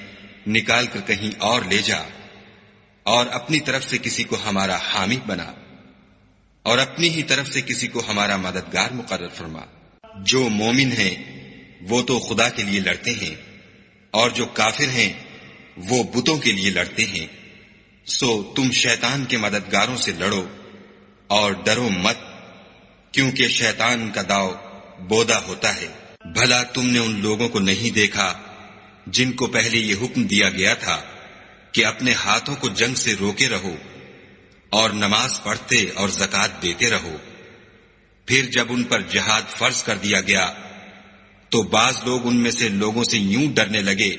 نکال کر کہیں اور لے جا، اور اپنی طرف سے کسی کو ہمارا حامی بنا، اور اپنی ہی طرف سے کسی کو ہمارا مددگار مقرر فرما۔ جو مومن ہیں وہ تو خدا کے لیے لڑتے ہیں، اور جو کافر ہیں وہ بتوں کے لیے لڑتے ہیں۔ سو تم شیطان کے مددگاروں سے لڑو اور ڈرو مت، کیونکہ شیطان کا داؤ بودا ہوتا ہے۔ بھلا تم نے ان لوگوں کو نہیں دیکھا جن کو پہلے یہ حکم دیا گیا تھا کہ اپنے ہاتھوں کو جنگ سے روکے رہو اور نماز پڑھتے اور زکوٰۃ دیتے رہو، پھر جب ان پر جہاد فرض کر دیا گیا تو بعض لوگ ان میں سے لوگوں سے یوں ڈرنے لگے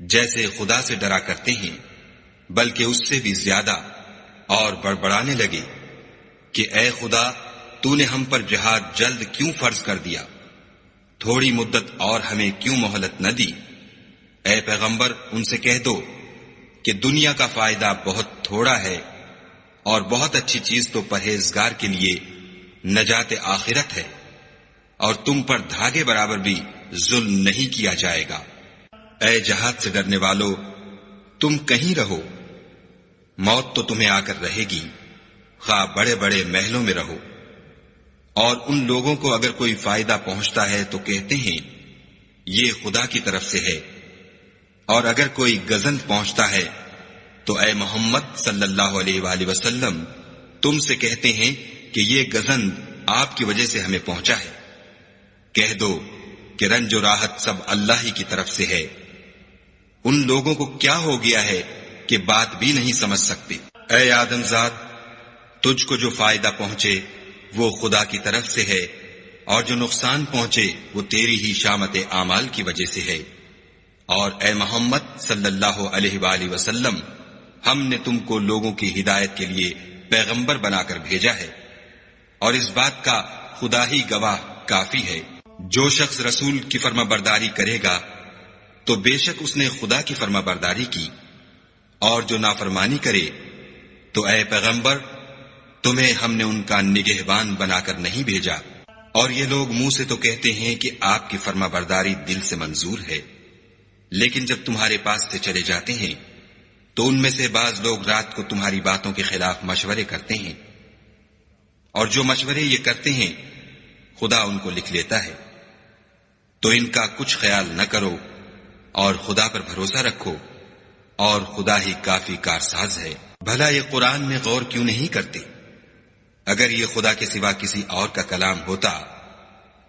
جیسے خدا سے ڈرا کرتے ہیں، بلکہ اس سے بھی زیادہ، اور بڑبڑانے لگے کہ اے خدا، تو نے ہم پر جہاد جلد کیوں فرض کر دیا؟ تھوڑی مدت اور ہمیں کیوں مہلت نہ دی؟ اے پیغمبر، ان سے کہہ دو کہ دنیا کا فائدہ بہت تھوڑا ہے اور بہت اچھی چیز تو پرہیزگار کے لیے نجات آخرت ہے، اور تم پر دھاگے برابر بھی ظلم نہیں کیا جائے گا۔ اے جہاد سے ڈرنے والو، تم کہیں رہو، موت تو تمہیں آ کر رہے گی، خواہ بڑے بڑے محلوں میں رہو۔ اور ان لوگوں کو اگر کوئی فائدہ پہنچتا ہے تو کہتے ہیں یہ خدا کی طرف سے ہے، اور اگر کوئی گزند پہنچتا ہے تو اے محمد صلی اللہ علیہ وآلہ وسلم تم سے کہتے ہیں کہ یہ گزند آپ کی وجہ سے ہمیں پہنچا ہے۔ کہہ دو کہ رنج و راحت سب اللہ ہی کی طرف سے ہے۔ ان لوگوں کو کیا ہو گیا ہے کہ بات بھی نہیں سمجھ سکتے۔ اے آدم ذات، تجھ کو جو فائدہ پہنچے وہ خدا کی طرف سے ہے، اور جو نقصان پہنچے وہ تیری ہی شامت اعمال کی وجہ سے ہے۔ اور اے محمد صلی اللہ علیہ وآلہ وسلم، ہم نے تم کو لوگوں کی ہدایت کے لیے پیغمبر بنا کر بھیجا ہے، اور اس بات کا خدا ہی گواہ کافی ہے۔ جو شخص رسول کی فرما برداری کرے گا تو بے شک اس نے خدا کی فرما برداری کی، اور جو نافرمانی کرے تو اے پیغمبر تمہیں ہم نے ان کا نگہبان بنا کر نہیں بھیجا۔ اور یہ لوگ منہ سے تو کہتے ہیں کہ آپ کی فرما برداری دل سے منظور ہے، لیکن جب تمہارے پاس سے چلے جاتے ہیں تو ان میں سے بعض لوگ رات کو تمہاری باتوں کے خلاف مشورے کرتے ہیں، اور جو مشورے یہ کرتے ہیں خدا ان کو لکھ لیتا ہے۔ تو ان کا کچھ خیال نہ کرو اور خدا پر بھروسہ رکھو، اور خدا ہی کافی کارساز ہے۔ بھلا یہ قرآن میں غور کیوں نہیں کرتے؟ اگر یہ خدا کے سوا کسی اور کا کلام ہوتا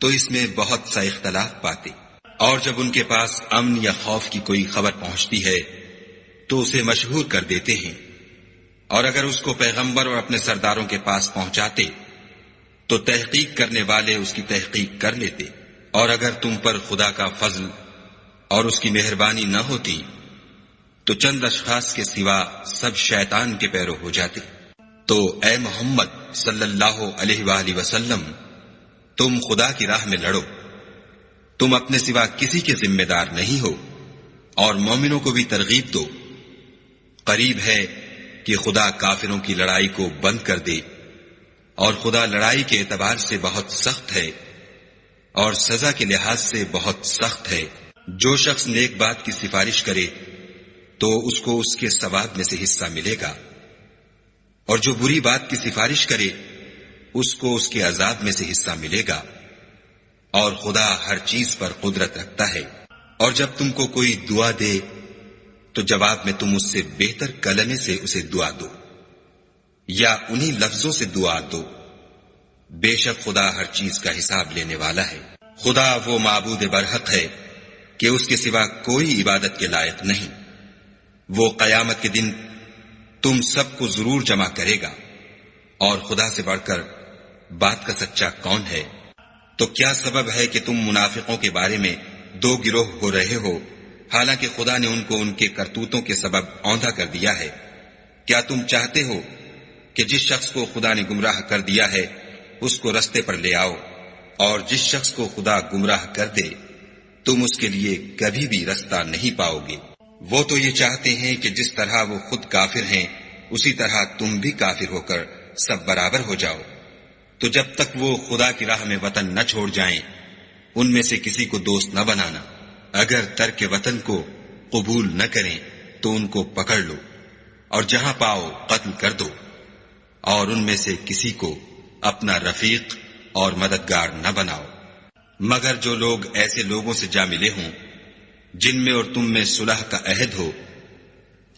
تو اس میں بہت سا اختلاف پاتے۔ اور جب ان کے پاس امن یا خوف کی کوئی خبر پہنچتی ہے تو اسے مشہور کر دیتے ہیں، اور اگر اس کو پیغمبر اور اپنے سرداروں کے پاس پہنچاتے تو تحقیق کرنے والے اس کی تحقیق کر لیتے۔ اور اگر تم پر خدا کا فضل اور اس کی مہربانی نہ ہوتی تو چند اشخاص کے سوا سب شیطان کے پیرو ہو جاتے۔ تو اے محمد صلی اللہ علیہ وآلہ وسلم، تم خدا کی راہ میں لڑو، تم اپنے سوا کسی کے ذمہ دار نہیں ہو، اور مومنوں کو بھی ترغیب دو۔ قریب ہے کہ خدا کافروں کی لڑائی کو بند کر دے، اور خدا لڑائی کے اعتبار سے بہت سخت ہے اور سزا کے لحاظ سے بہت سخت ہے۔ جو شخص نیک بات کی سفارش کرے تو اس کو اس کے ثواب میں سے حصہ ملے گا، اور جو بری بات کی سفارش کرے اس کو اس کے عذاب میں سے حصہ ملے گا، اور خدا ہر چیز پر قدرت رکھتا ہے۔ اور جب تم کو کوئی دعا دے تو جواب میں تم اس سے بہتر کلمے سے اسے دعا دو، یا انہی لفظوں سے دعا دو۔ بے شک خدا ہر چیز کا حساب لینے والا ہے۔ خدا وہ معبود برحق ہے کہ اس کے سوا کوئی عبادت کے لائق نہیں۔ وہ قیامت کے دن تم سب کو ضرور جمع کرے گا، اور خدا سے بڑھ کر بات کا سچا کون ہے؟ تو کیا سبب ہے کہ تم منافقوں کے بارے میں دو گروہ ہو رہے ہو، حالانکہ خدا نے ان کو ان کے کرتوتوں کے سبب اوندھا کر دیا ہے؟ کیا تم چاہتے ہو کہ جس شخص کو خدا نے گمراہ کر دیا ہے اس کو رستے پر لے آؤ، اور جس شخص کو خدا گمراہ کر دے تم اس کے لیے کبھی بھی رستہ نہیں پاؤ گے؟ وہ تو یہ چاہتے ہیں کہ جس طرح وہ خود کافر ہیں اسی طرح تم بھی کافر ہو کر سب برابر ہو جاؤ۔ تو جب تک وہ خدا کی راہ میں وطن نہ چھوڑ جائیں ان میں سے کسی کو دوست نہ بنانا۔ اگر ترک وطن کو قبول نہ کریں تو ان کو پکڑ لو، اور جہاں پاؤ قتل کر دو، اور ان میں سے کسی کو اپنا رفیق اور مددگار نہ بناؤ، مگر جو لوگ ایسے لوگوں سے جا ملے ہوں جن میں اور تم میں صلح کا عہد ہو،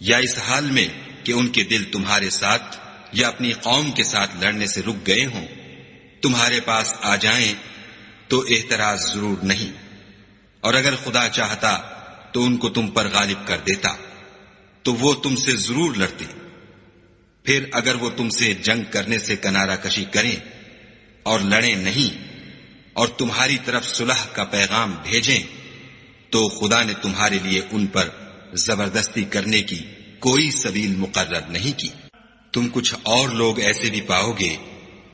یا اس حال میں کہ ان کے دل تمہارے ساتھ یا اپنی قوم کے ساتھ لڑنے سے رک گئے ہوں، تمہارے پاس آ جائیں تو اعتراض ضرور نہیں، اور اگر خدا چاہتا تو ان کو تم پر غالب کر دیتا تو وہ تم سے ضرور لڑتے۔ پھر اگر وہ تم سے جنگ کرنے سے کنارہ کشی کریں اور لڑیں نہیں اور تمہاری طرف صلح کا پیغام بھیجیں تو خدا نے تمہارے لیے ان پر زبردستی کرنے کی کوئی سبیل مقرر نہیں کی۔ تم کچھ اور لوگ ایسے بھی پاؤ گے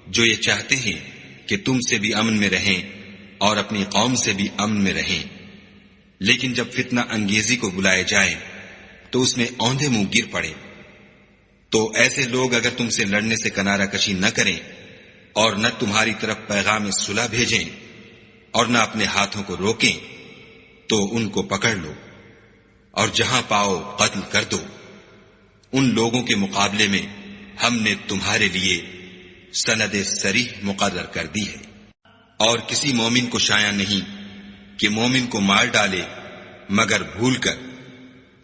جو یہ چاہتے ہیں کہ تم سے بھی امن میں رہیں اور اپنی قوم سے بھی امن میں رہیں، لیکن جب فتنہ انگیزی کو بلائے جائیں تو اس میں اوندھے منہ گر پڑے۔ تو ایسے لوگ اگر تم سے لڑنے سے کنارہ کشی نہ کریں اور نہ تمہاری طرف پیغام صلح بھیجیں اور نہ اپنے ہاتھوں کو روکیں تو ان کو پکڑ لو، اور جہاں پاؤ قتل کر دو۔ ان لوگوں کے مقابلے میں ہم نے تمہارے لیے سند صریح مقرر کر دی ہے، اور کسی مومن کو شایع نہیں کہ مومن کو مار ڈالے مگر بھول کر،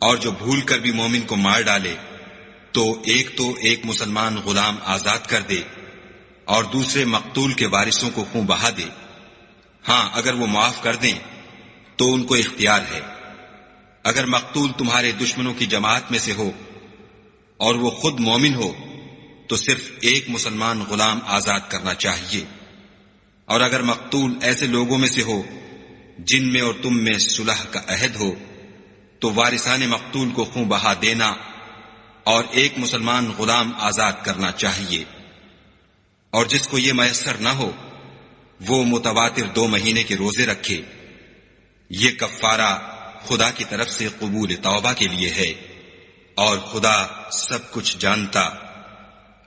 اور جو بھول کر بھی مومن کو مار ڈالے تو ایک مسلمان غلام آزاد کر دے اور دوسرے مقتول کے وارثوں کو خون بہا دے۔ ہاں اگر وہ معاف کر دیں تو ان کو اختیار ہے۔ اگر مقتول تمہارے دشمنوں کی جماعت میں سے ہو اور وہ خود مومن ہو تو صرف ایک مسلمان غلام آزاد کرنا چاہیے، اور اگر مقتول ایسے لوگوں میں سے ہو جن میں اور تم میں صلح کا عہد ہو تو وارثان مقتول کو خوں بہا دینا اور ایک مسلمان غلام آزاد کرنا چاہیے، اور جس کو یہ میسر نہ ہو وہ متواتر 2 مہینے کے روزے رکھے۔ یہ کفارہ خدا کی طرف سے قبول توبہ کے لیے ہے، اور خدا سب کچھ جانتا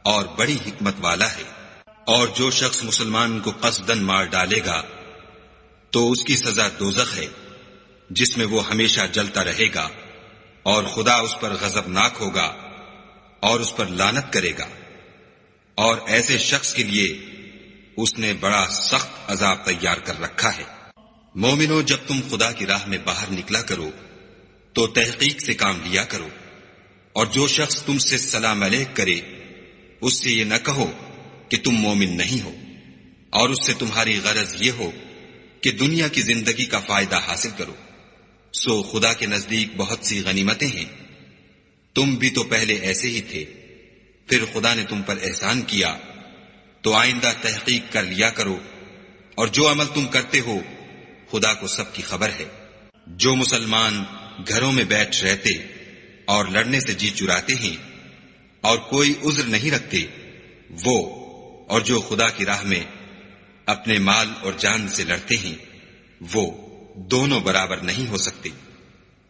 اور بڑی حکمت والا ہے۔ اور جو شخص مسلمان کو قصداً مار ڈالے گا تو اس کی سزا دوزخ ہے، جس میں وہ ہمیشہ جلتا رہے گا، اور خدا اس پر غضبناک ہوگا اور اس پر لعنت کرے گا، اور ایسے شخص کے لیے اس نے بڑا سخت عذاب تیار کر رکھا ہے۔ مومنو، جب تم خدا کی راہ میں باہر نکلا کرو تو تحقیق سے کام لیا کرو، اور جو شخص تم سے سلام علیک کرے اس سے یہ نہ کہو کہ تم مومن نہیں ہو، اور اس سے تمہاری غرض یہ ہو کہ دنیا کی زندگی کا فائدہ حاصل کرو۔ سو خدا کے نزدیک بہت سی غنیمتیں ہیں، تم بھی تو پہلے ایسے ہی تھے، پھر خدا نے تم پر احسان کیا، تو آئندہ تحقیق کر لیا کرو، اور جو عمل تم کرتے ہو خدا کو سب کی خبر ہے۔ جو مسلمان گھروں میں بیٹھ رہتے اور لڑنے سے جی چراتے ہیں اور کوئی عذر نہیں رکھتے، وہ اور جو خدا کی راہ میں اپنے مال اور جان سے لڑتے ہیں وہ دونوں برابر نہیں ہو سکتے۔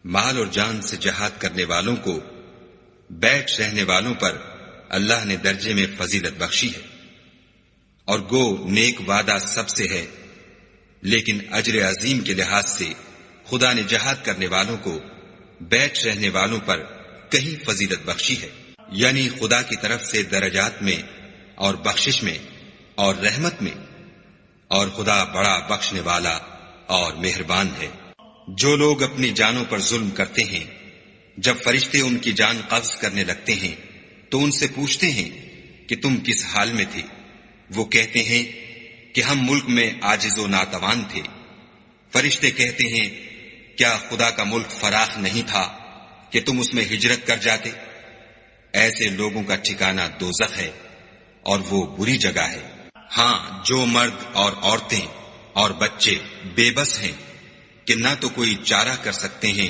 مال اور جان سے جہاد کرنے والوں کو بیٹھ رہنے والوں پر اللہ نے درجے میں فضیلت بخشی ہے، اور گو نیک وعدہ سب سے ہے، لیکن اجر عظیم کے لحاظ سے خدا نے جہاد کرنے والوں کو بیٹھ رہنے والوں پر کہیں فضیلت بخشی ہے، یعنی خدا کی طرف سے درجات میں اور بخشش میں اور رحمت میں، اور خدا بڑا بخشنے والا اور مہربان ہے۔ جو لوگ اپنی جانوں پر ظلم کرتے ہیں، جب فرشتے ان کی جان قبض کرنے لگتے ہیں تو ان سے پوچھتے ہیں کہ تم کس حال میں تھے؟ وہ کہتے ہیں کہ ہم ملک میں عاجز و ناتوان تھے۔ فرشتے کہتے ہیں کیا خدا کا ملک فراخ نہیں تھا کہ تم اس میں ہجرت کر جاتے؟ ایسے لوگوں کا ٹھکانہ دوزخ ہے، اور وہ بری جگہ ہے۔ ہاں، جو مرد اور عورتیں اور بچے بے بس ہیں کہ نہ تو کوئی چارہ کر سکتے ہیں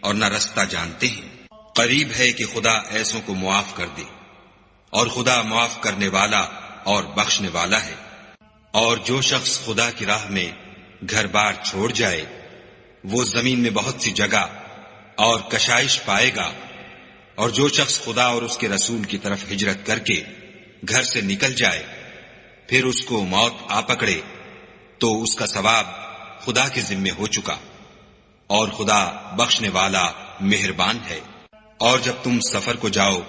اور نہ رستہ جانتے ہیں، قریب ہے کہ خدا ایسوں کو معاف کر دے، اور خدا معاف کرنے والا اور بخشنے والا ہے۔ اور جو شخص خدا کی راہ میں گھر بار چھوڑ جائے وہ زمین میں بہت سی جگہ اور کشائش پائے گا، اور جو شخص خدا اور اس کے رسول کی طرف ہجرت کر کے گھر سے نکل جائے پھر اس کو موت آ پکڑے تو اس کا ثواب خدا کے ذمے ہو چکا، اور خدا بخشنے والا مہربان ہے۔ اور جب تم سفر کو جاؤ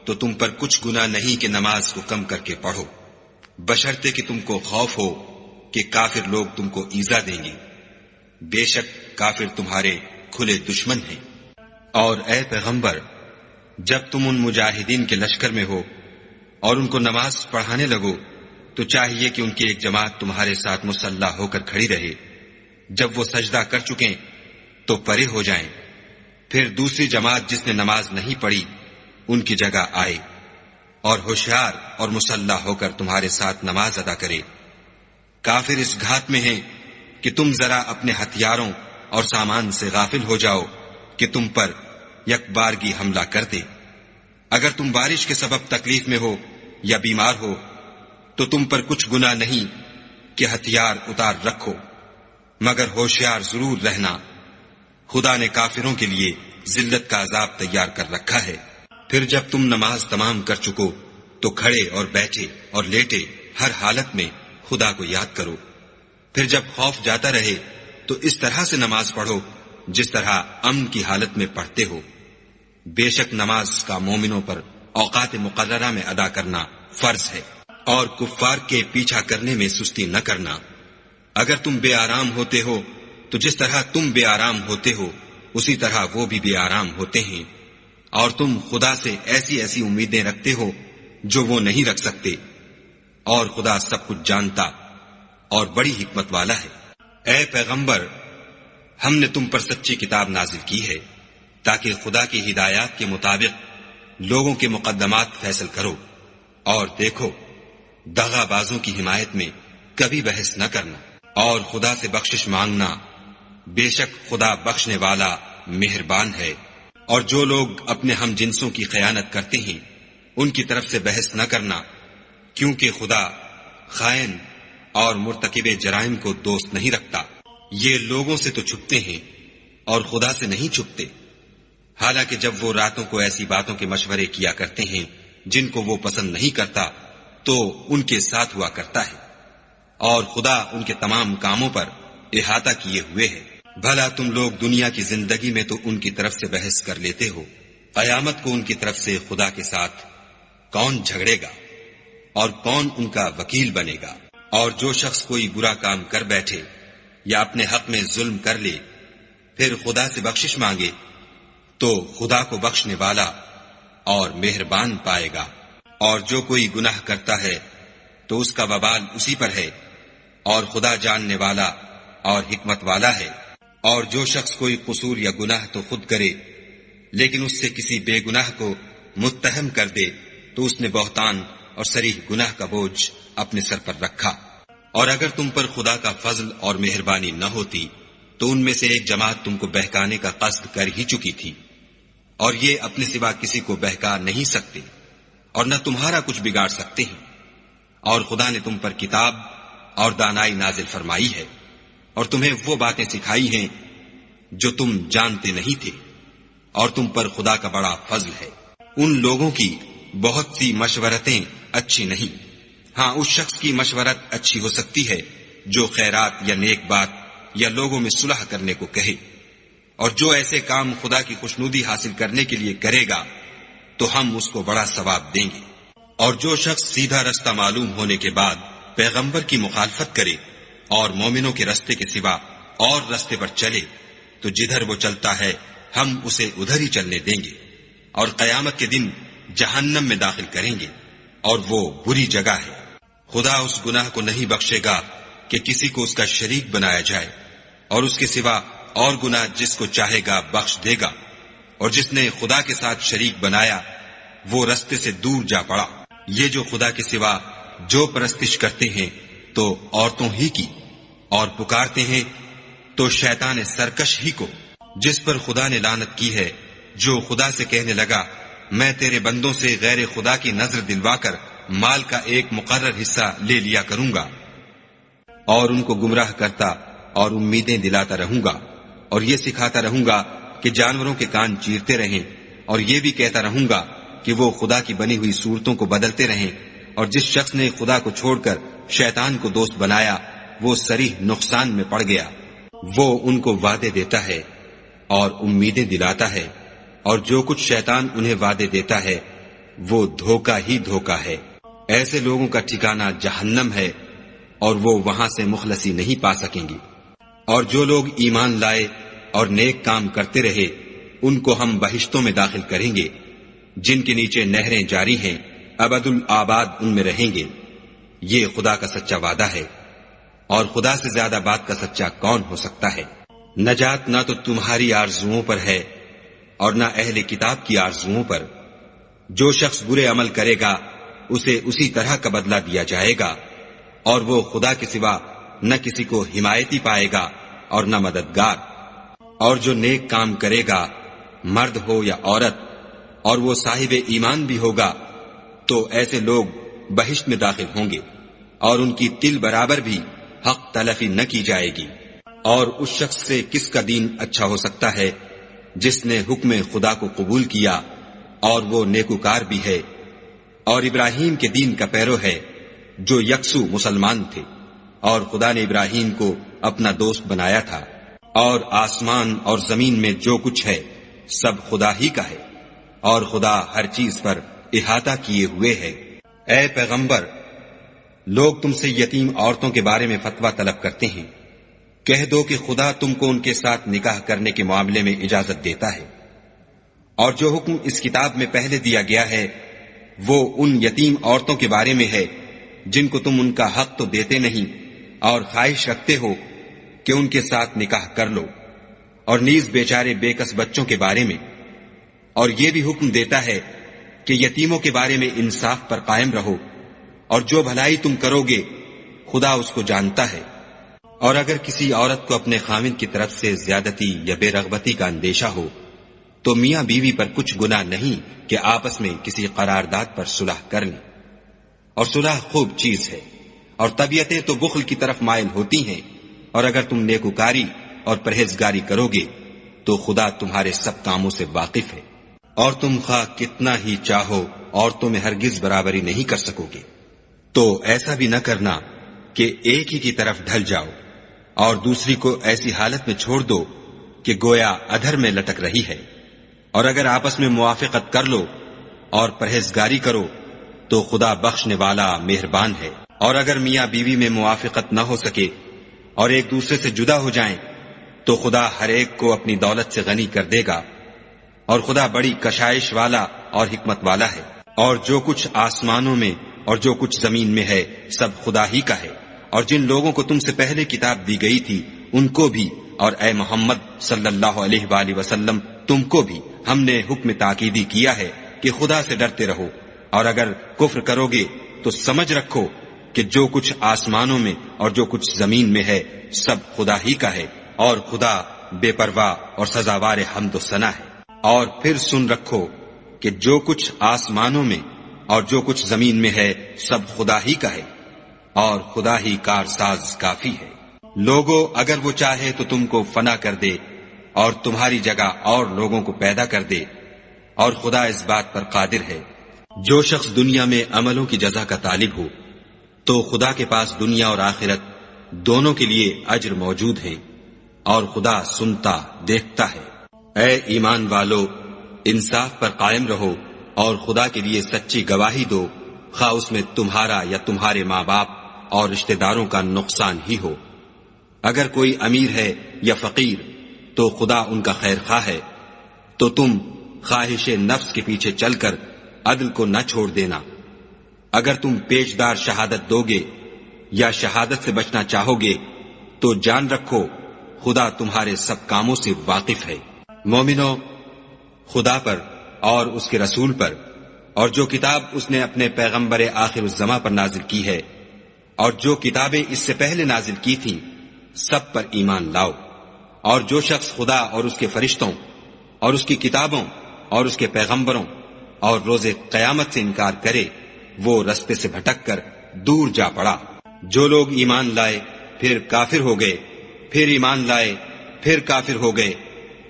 تو تم پر کچھ گناہ نہیں کہ نماز کو کم کر کے پڑھو، بشرطے کہ تم کو خوف ہو کہ کافر لوگ تم کو ایذا دیں گے، بے شک کافر تمہارے کھلے دشمن ہیں۔ اور اے پیغمبر، جب تم ان مجاہدین کے لشکر میں ہو اور ان کو نماز پڑھانے لگو تو چاہیے کہ ان کی ایک جماعت تمہارے ساتھ مسلح ہو کر کھڑی رہے، جب وہ سجدہ کر چکیں تو پرے ہو جائیں، پھر دوسری جماعت جس نے نماز نہیں پڑھی ان کی جگہ آئے، اور ہوشیار اور مسلح ہو کر تمہارے ساتھ نماز ادا کرے۔ کافر اس گھات میں ہیں کہ تم ذرا اپنے ہتھیاروں اور سامان سے غافل ہو جاؤ کہ تم پر یک بارگی حملہ کر دے۔ اگر تم بارش کے سبب تکلیف میں ہو یا بیمار ہو تو تم پر کچھ گناہ نہیں کہ ہتھیار اتار رکھو، مگر ہوشیار ضرور رہنا، خدا نے کافروں کے لیے ذلت کا عذاب تیار کر رکھا ہے۔ پھر جب تم نماز تمام کر چکو تو کھڑے اور بیٹھے اور لیٹے ہر حالت میں خدا کو یاد کرو، پھر جب خوف جاتا رہے تو اس طرح سے نماز پڑھو جس طرح امن کی حالت میں پڑھتے ہو۔ بے شک نماز کا مومنوں پر اوقات مقررہ میں ادا کرنا فرض ہے، اور کفار کے پیچھا کرنے میں سستی نہ کرنا۔ اگر تم بے آرام ہوتے ہو تو جس طرح تم بے آرام ہوتے ہو اسی طرح وہ بھی بے آرام ہوتے ہیں، اور تم خدا سے ایسی ایسی امیدیں رکھتے ہو جو وہ نہیں رکھ سکتے، اور خدا سب کچھ جانتا اور بڑی حکمت والا ہے۔ اے پیغمبر، ہم نے تم پر سچی کتاب نازل کی ہے تاکہ خدا کی ہدایات کے مطابق لوگوں کے مقدمات فیصل کرو، اور دیکھو، دغا بازوں کی حمایت میں کبھی بحث نہ کرنا، اور خدا سے بخشش مانگنا، بے شک خدا بخشنے والا مہربان ہے۔ اور جو لوگ اپنے ہم جنسوں کی خیانت کرتے ہیں ان کی طرف سے بحث نہ کرنا، کیونکہ خدا خائن اور مرتکب جرائم کو دوست نہیں رکھتا۔ یہ لوگوں سے تو چھپتے ہیں اور خدا سے نہیں چھپتے، حالانکہ جب وہ راتوں کو ایسی باتوں کے مشورے کیا کرتے ہیں جن کو وہ پسند نہیں کرتا تو ان کے ساتھ ہوا کرتا ہے، اور خدا ان کے تمام کاموں پر احاطہ کیے ہوئے ہے۔ بھلا تم لوگ دنیا کی زندگی میں تو ان کی طرف سے بحث کر لیتے ہو، قیامت کو ان کی طرف سے خدا کے ساتھ کون جھگڑے گا اور کون ان کا وکیل بنے گا؟ اور جو شخص کوئی برا کام کر بیٹھے یا اپنے حق میں ظلم کر لے پھر خدا سے بخشش مانگے تو خدا کو بخشنے والا اور مہربان پائے گا۔ اور جو کوئی گناہ کرتا ہے تو اس کا وبال اسی پر ہے، اور خدا جاننے والا اور حکمت والا ہے۔ اور جو شخص کوئی قصور یا گناہ تو خود کرے لیکن اس سے کسی بے گناہ کو متہم کر دے تو اس نے بہتان اور صریح گناہ کا بوجھ اپنے سر پر رکھا۔ اور اگر تم پر خدا کا فضل اور مہربانی نہ ہوتی تو ان میں سے ایک جماعت تم کو بہکانے کا قصد کر ہی چکی تھی، اور یہ اپنے سوا کسی کو بہکا نہیں سکتے اور نہ تمہارا کچھ بگاڑ سکتے ہیں۔ اور خدا نے تم پر کتاب اور دانائی نازل فرمائی ہے اور تمہیں وہ باتیں سکھائی ہیں جو تم جانتے نہیں تھے، اور تم پر خدا کا بڑا فضل ہے۔ ان لوگوں کی بہت سی مشورتیں اچھی نہیں، ہاں اس شخص کی مشورت اچھی ہو سکتی ہے جو خیرات یا نیک بات یا لوگوں میں صلح کرنے کو کہے، اور جو ایسے کام خدا کی خوشنودی حاصل کرنے کے لیے کرے گا تو ہم اس کو بڑا ثواب دیں گے۔ اور جو شخص سیدھا رستہ معلوم ہونے کے بعد پیغمبر کی مخالفت کرے اور مومنوں کے رستے کے سوا اور رستے پر چلے تو جدھر وہ چلتا ہے ہم اسے ادھر ہی چلنے دیں گے، اور قیامت کے دن جہنم میں داخل کریں گے، اور وہ بری جگہ ہے۔ خدا اس گناہ کو نہیں بخشے گا کہ کسی کو اس کا شریک بنایا جائے، اور اس کے سوا اور گناہ جس کو چاہے گا بخش دے گا، اور جس نے خدا کے ساتھ شریک بنایا وہ رستے سے دور جا پڑا۔ یہ جو خدا کے سوا جو پرستش کرتے ہیں تو عورتوں ہی کی، اور پکارتے ہیں تو شیطان سرکش ہی کو، جس پر خدا نے لعنت کی ہے، جو خدا سے کہنے لگا میں تیرے بندوں سے غیر خدا کی نظر دلوا کر مال کا ایک مقرر حصہ لے لیا کروں گا، اور ان کو گمراہ کرتا اور امیدیں دلاتا رہوں گا، اور یہ سکھاتا رہوں گا کہ جانوروں کے کان چیرتے رہیں، اور یہ بھی کہتا رہوں گا کہ وہ خدا کی بنی ہوئی صورتوں کو بدلتے رہیں، اور جس شخص نے خدا کو چھوڑ کر شیطان کو دوست بنایا وہ صریح نقصان میں پڑ گیا۔ وہ ان کو وعدے دیتا ہے اور امیدیں دلاتا ہے، اور جو کچھ شیطان انہیں وعدے دیتا ہے وہ دھوکہ ہی دھوکہ ہے۔ ایسے لوگوں کا ٹھکانہ جہنم ہے، اور وہ وہاں سے مخلصی نہیں پا سکیں گے۔ اور جو لوگ ایمان لائے اور نیک کام کرتے رہے ان کو ہم بہشتوں میں داخل کریں گے جن کے نیچے نہریں جاری ہیں، ابد الآباد ان میں رہیں گے۔ یہ خدا کا سچا وعدہ ہے، اور خدا سے زیادہ بات کا سچا کون ہو سکتا ہے؟ نجات نہ تو تمہاری آرزوؤں پر ہے اور نہ اہل کتاب کی آرزوؤں پر۔ جو شخص برے عمل کرے گا اسے اسی طرح کا بدلہ دیا جائے گا، اور وہ خدا کے سوا نہ کسی کو حمایتی پائے گا اور نہ مددگار۔ اور جو نیک کام کرے گا مرد ہو یا عورت اور وہ صاحب ایمان بھی ہوگا تو ایسے لوگ بہشت میں داخل ہوں گے، اور ان کی تل برابر بھی حق تلفی نہ کی جائے گی۔ اور اس شخص سے کس کا دین اچھا ہو سکتا ہے جس نے حکم خدا کو قبول کیا اور وہ نیکوکار بھی ہے، اور ابراہیم کے دین کا پیرو ہے جو یکسو مسلمان تھے، اور خدا نے ابراہیم کو اپنا دوست بنایا تھا۔ اور آسمان اور زمین میں جو کچھ ہے سب خدا ہی کا ہے، اور خدا ہر چیز پر احاطہ کیے ہوئے ہے۔ اے پیغمبر، لوگ تم سے یتیم عورتوں کے بارے میں فتویٰ طلب کرتے ہیں، کہہ دو کہ خدا تم کو ان کے ساتھ نکاح کرنے کے معاملے میں اجازت دیتا ہے، اور جو حکم اس کتاب میں پہلے دیا گیا ہے وہ ان یتیم عورتوں کے بارے میں ہے جن کو تم ان کا حق تو دیتے نہیں اور خواہش رکھتے ہو کہ ان کے ساتھ نکاح کر لو، اور نیز بیچارے بے کس بچوں کے بارے میں۔ اور یہ بھی حکم دیتا ہے کہ یتیموں کے بارے میں انصاف پر قائم رہو، اور جو بھلائی تم کرو گے خدا اس کو جانتا ہے۔ اور اگر کسی عورت کو اپنے خاوند کی طرف سے زیادتی یا بے رغبتی کا اندیشہ ہو تو میاں بیوی پر کچھ گناہ نہیں کہ آپس میں کسی قرارداد پر صلح کر لیں، اور صلح خوب چیز ہے، اور طبیعتیں تو بخل کی طرف مائل ہوتی ہیں، اور اگر تم نیکوکاری اور پرہیزگاری کرو گے تو خدا تمہارے سب کاموں سے واقف ہے، اور تم خواہ کتنا ہی چاہو عورتوں میں ہرگز برابری نہیں کر سکو گے۔ تو ایسا بھی نہ کرنا کہ ایک ہی کی طرف ڈھل جاؤ اور دوسری کو ایسی حالت میں چھوڑ دو کہ گویا ادھر میں لٹک رہی ہے، اور اگر آپس میں موافقت کر لو اور پرہیزگاری کرو تو خدا بخشنے والا مہربان ہے۔ اور اگر میاں بیوی میں موافقت نہ ہو سکے اور ایک دوسرے سے جدا ہو جائیں تو خدا ہر ایک کو اپنی دولت سے غنی کر دے گا، اور خدا بڑی کشائش والا اور حکمت والا ہے۔ اور جو کچھ آسمانوں میں اور جو کچھ زمین میں ہے سب خدا ہی کا ہے، اور جن لوگوں کو تم سے پہلے کتاب دی گئی تھی ان کو بھی، اور اے محمد صلی اللہ علیہ وآلہ وسلم تم کو بھی ہم نے حکم تاکیدی کیا ہے کہ خدا سے ڈرتے رہو، اور اگر کفر کرو گے تو سمجھ رکھو کہ جو کچھ آسمانوں میں اور جو کچھ زمین میں ہے سب خدا ہی کا ہے، اور خدا بے پرواہ اور سزاوار حمد و ثنا ہے۔ اور پھر سن رکھو کہ جو کچھ آسمانوں میں اور جو کچھ زمین میں ہے سب خدا ہی کا ہے، اور خدا ہی کارساز کافی ہے۔ لوگو اگر وہ چاہے تو تم کو فنا کر دے اور تمہاری جگہ اور لوگوں کو پیدا کر دے، اور خدا اس بات پر قادر ہے۔ جو شخص دنیا میں عملوں کی جزا کا طالب ہو تو خدا کے پاس دنیا اور آخرت دونوں کے لیے اجر موجود ہے، اور خدا سنتا دیکھتا ہے۔ اے ایمان والو، انصاف پر قائم رہو اور خدا کے لیے سچی گواہی دو، خواہ اس میں تمہارا یا تمہارے ماں باپ اور رشتہ داروں کا نقصان ہی ہو۔ اگر کوئی امیر ہے یا فقیر تو خدا ان کا خیر خواہ ہے، تو تم خواہش نفس کے پیچھے چل کر عدل کو نہ چھوڑ دینا۔ اگر تم پیشدار شہادت دو گے یا شہادت سے بچنا چاہو گے تو جان رکھو خدا تمہارے سب کاموں سے واقف ہے۔ مومنو، خدا پر اور اس کے رسول پر اور جو کتاب اس نے اپنے پیغمبر آخر الزماں پر نازل کی ہے اور جو کتابیں اس سے پہلے نازل کی تھیں سب پر ایمان لاؤ۔ اور جو شخص خدا اور اس کے فرشتوں اور اس کی کتابوں اور اس کے پیغمبروں اور روز قیامت سے انکار کرے وہ رستے سے بھٹک کر دور جا پڑا۔ جو لوگ ایمان لائے پھر کافر ہو گئے، پھر ایمان لائے پھر کافر ہو گئے،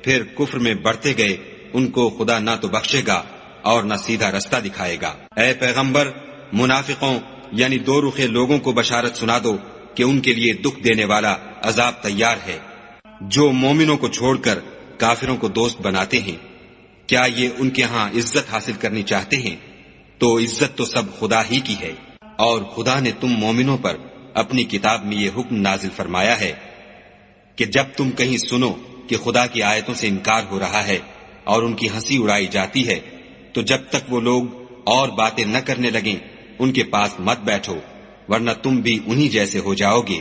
پھر کفر میں بڑھتے گئے، ان کو خدا نہ تو بخشے گا اور نہ سیدھا رستہ دکھائے گا۔ اے پیغمبر، منافقوں یعنی دو رخے لوگوں کو بشارت سنا دو کہ ان کے لیے دکھ دینے والا عذاب تیار ہے۔ جو مومنوں کو چھوڑ کر کافروں کو دوست بناتے ہیں، کیا یہ ان کے ہاں عزت حاصل کرنی چاہتے ہیں؟ تو عزت تو سب خدا ہی کی ہے۔ اور خدا نے تم مومنوں پر اپنی کتاب میں یہ حکم نازل فرمایا ہے کہ جب تم کہیں سنو کہ خدا کی آیتوں سے انکار ہو رہا ہے اور ان کی ہنسی اڑائی جاتی ہے تو جب تک وہ لوگ اور باتیں نہ کرنے لگیں ان کے پاس مت بیٹھو، ورنہ تم بھی انہی جیسے ہو جاؤ گے۔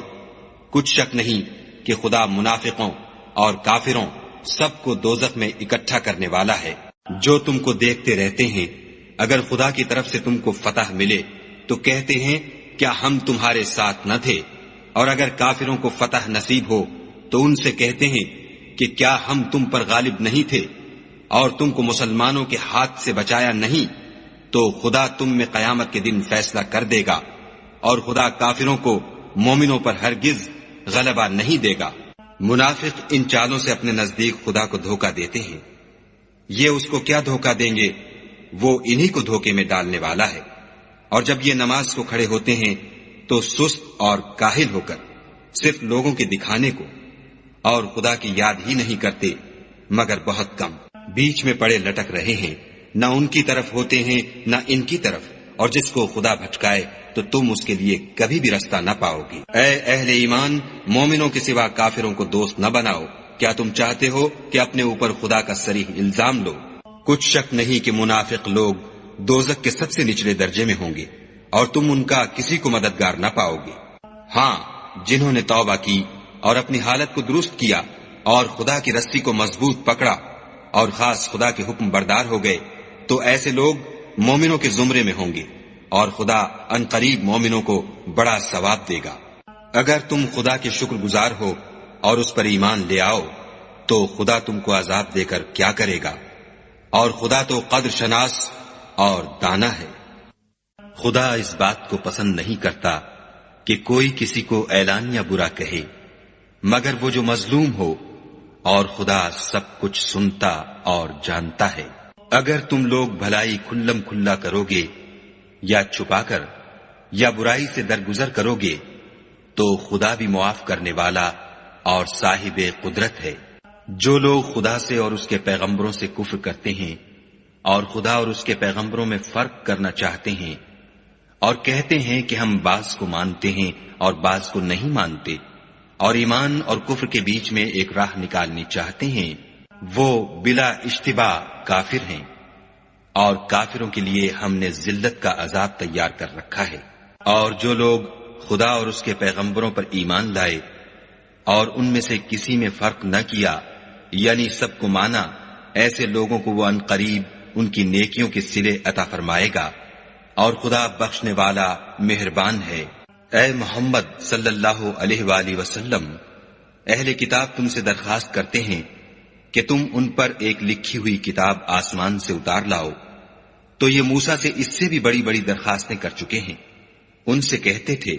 کچھ شک نہیں کہ خدا منافقوں اور کافروں سب کو دوزخ میں اکٹھا کرنے والا ہے۔ جو تم کو دیکھتے رہتے ہیں، اگر خدا کی طرف سے تم کو فتح ملے تو کہتے ہیں کیا ہم تمہارے ساتھ نہ تھے، اور اگر کافروں کو فتح نصیب ہو تو ان سے کہتے ہیں کہ کیا ہم تم پر غالب نہیں تھے اور تم کو مسلمانوں کے ہاتھ سے بچایا نہیں؟ تو خدا تم میں قیامت کے دن فیصلہ کر دے گا، اور خدا کافروں کو مومنوں پر ہرگز غلبہ نہیں دے گا۔ منافق ان چالوں سے اپنے نزدیک خدا کو دھوکہ دیتے ہیں۔ یہ اس کو کیا دھوکہ دیں گے؟ وہ انہی کو دھوکے میں ڈالنے والا ہے۔ اور جب یہ نماز کو کھڑے ہوتے ہیں تو سست اور کاہل ہو کر صرف لوگوں کے دکھانے کو اور خدا کی یاد ہی نہیں کرتے مگر بہت کم، بیچ میں پڑے لٹک رہے ہیں، نہ ان کی طرف ہوتے ہیں نہ ان کی طرف، اور جس کو خدا بھٹکائے تو تم اس کے لیے کبھی بھی رستہ نہ پاؤ گے۔ اے اہل ایمان، مومنوں کے سوا کافروں کو دوست نہ بناؤ۔ کیا تم چاہتے ہو کہ اپنے اوپر خدا کا صریح الزام لو؟ کچھ شک نہیں کہ منافق لوگ دوزخ کے سب سے نچلے درجے میں ہوں گے اور تم ان کا کسی کو مددگار نہ پاؤ گے۔ ہاں، جنہوں نے توبہ کی اور اپنی حالت کو درست کیا اور خدا کی رسی کو مضبوط پکڑا اور خاص خدا کے حکم بردار ہو گئے، تو ایسے لوگ مومنوں کے زمرے میں ہوں گے اور خدا عنقریب مومنوں کو بڑا ثواب دے گا۔ اگر تم خدا کے شکر گزار ہو اور اس پر ایمان لے آؤ تو خدا تم کو عذاب دے کر کیا کرے گا، اور خدا تو قدر شناس اور دانا ہے۔ خدا اس بات کو پسند نہیں کرتا کہ کوئی کسی کو اعلانیہ برا کہے مگر وہ جو مظلوم ہو، اور خدا سب کچھ سنتا اور جانتا ہے۔ اگر تم لوگ بھلائی کھلم کھلا کرو گے یا چھپا کر یا برائی سے درگزر کرو گے تو خدا بھی معاف کرنے والا اور صاحب قدرت ہے۔ جو لوگ خدا سے اور اس کے پیغمبروں سے کفر کرتے ہیں اور خدا اور اس کے پیغمبروں میں فرق کرنا چاہتے ہیں اور کہتے ہیں کہ ہم بعض کو مانتے ہیں اور بعض کو نہیں مانتے، اور ایمان اور کفر کے بیچ میں ایک راہ نکالنی چاہتے ہیں، وہ بلا اشتباہ کافر ہیں، اور کافروں کے لیے ہم نے ذلت کا عذاب تیار کر رکھا ہے۔ اور جو لوگ خدا اور اس کے پیغمبروں پر ایمان لائے اور ان میں سے کسی میں فرق نہ کیا، یعنی سب کو مانا، ایسے لوگوں کو وہ عنقریب ان کی نیکیوں کے صلے عطا فرمائے گا، اور خدا بخشنے والا مہربان ہے۔ اے محمد صلی اللہ علیہ وآلہ وسلم، اہل کتاب تم سے درخواست کرتے ہیں کہ تم ان پر ایک لکھی ہوئی کتاب آسمان سے اتار لاؤ، تو یہ موسیٰ سے اس سے بھی بڑی بڑی درخواستیں کر چکے ہیں۔ ان سے کہتے تھے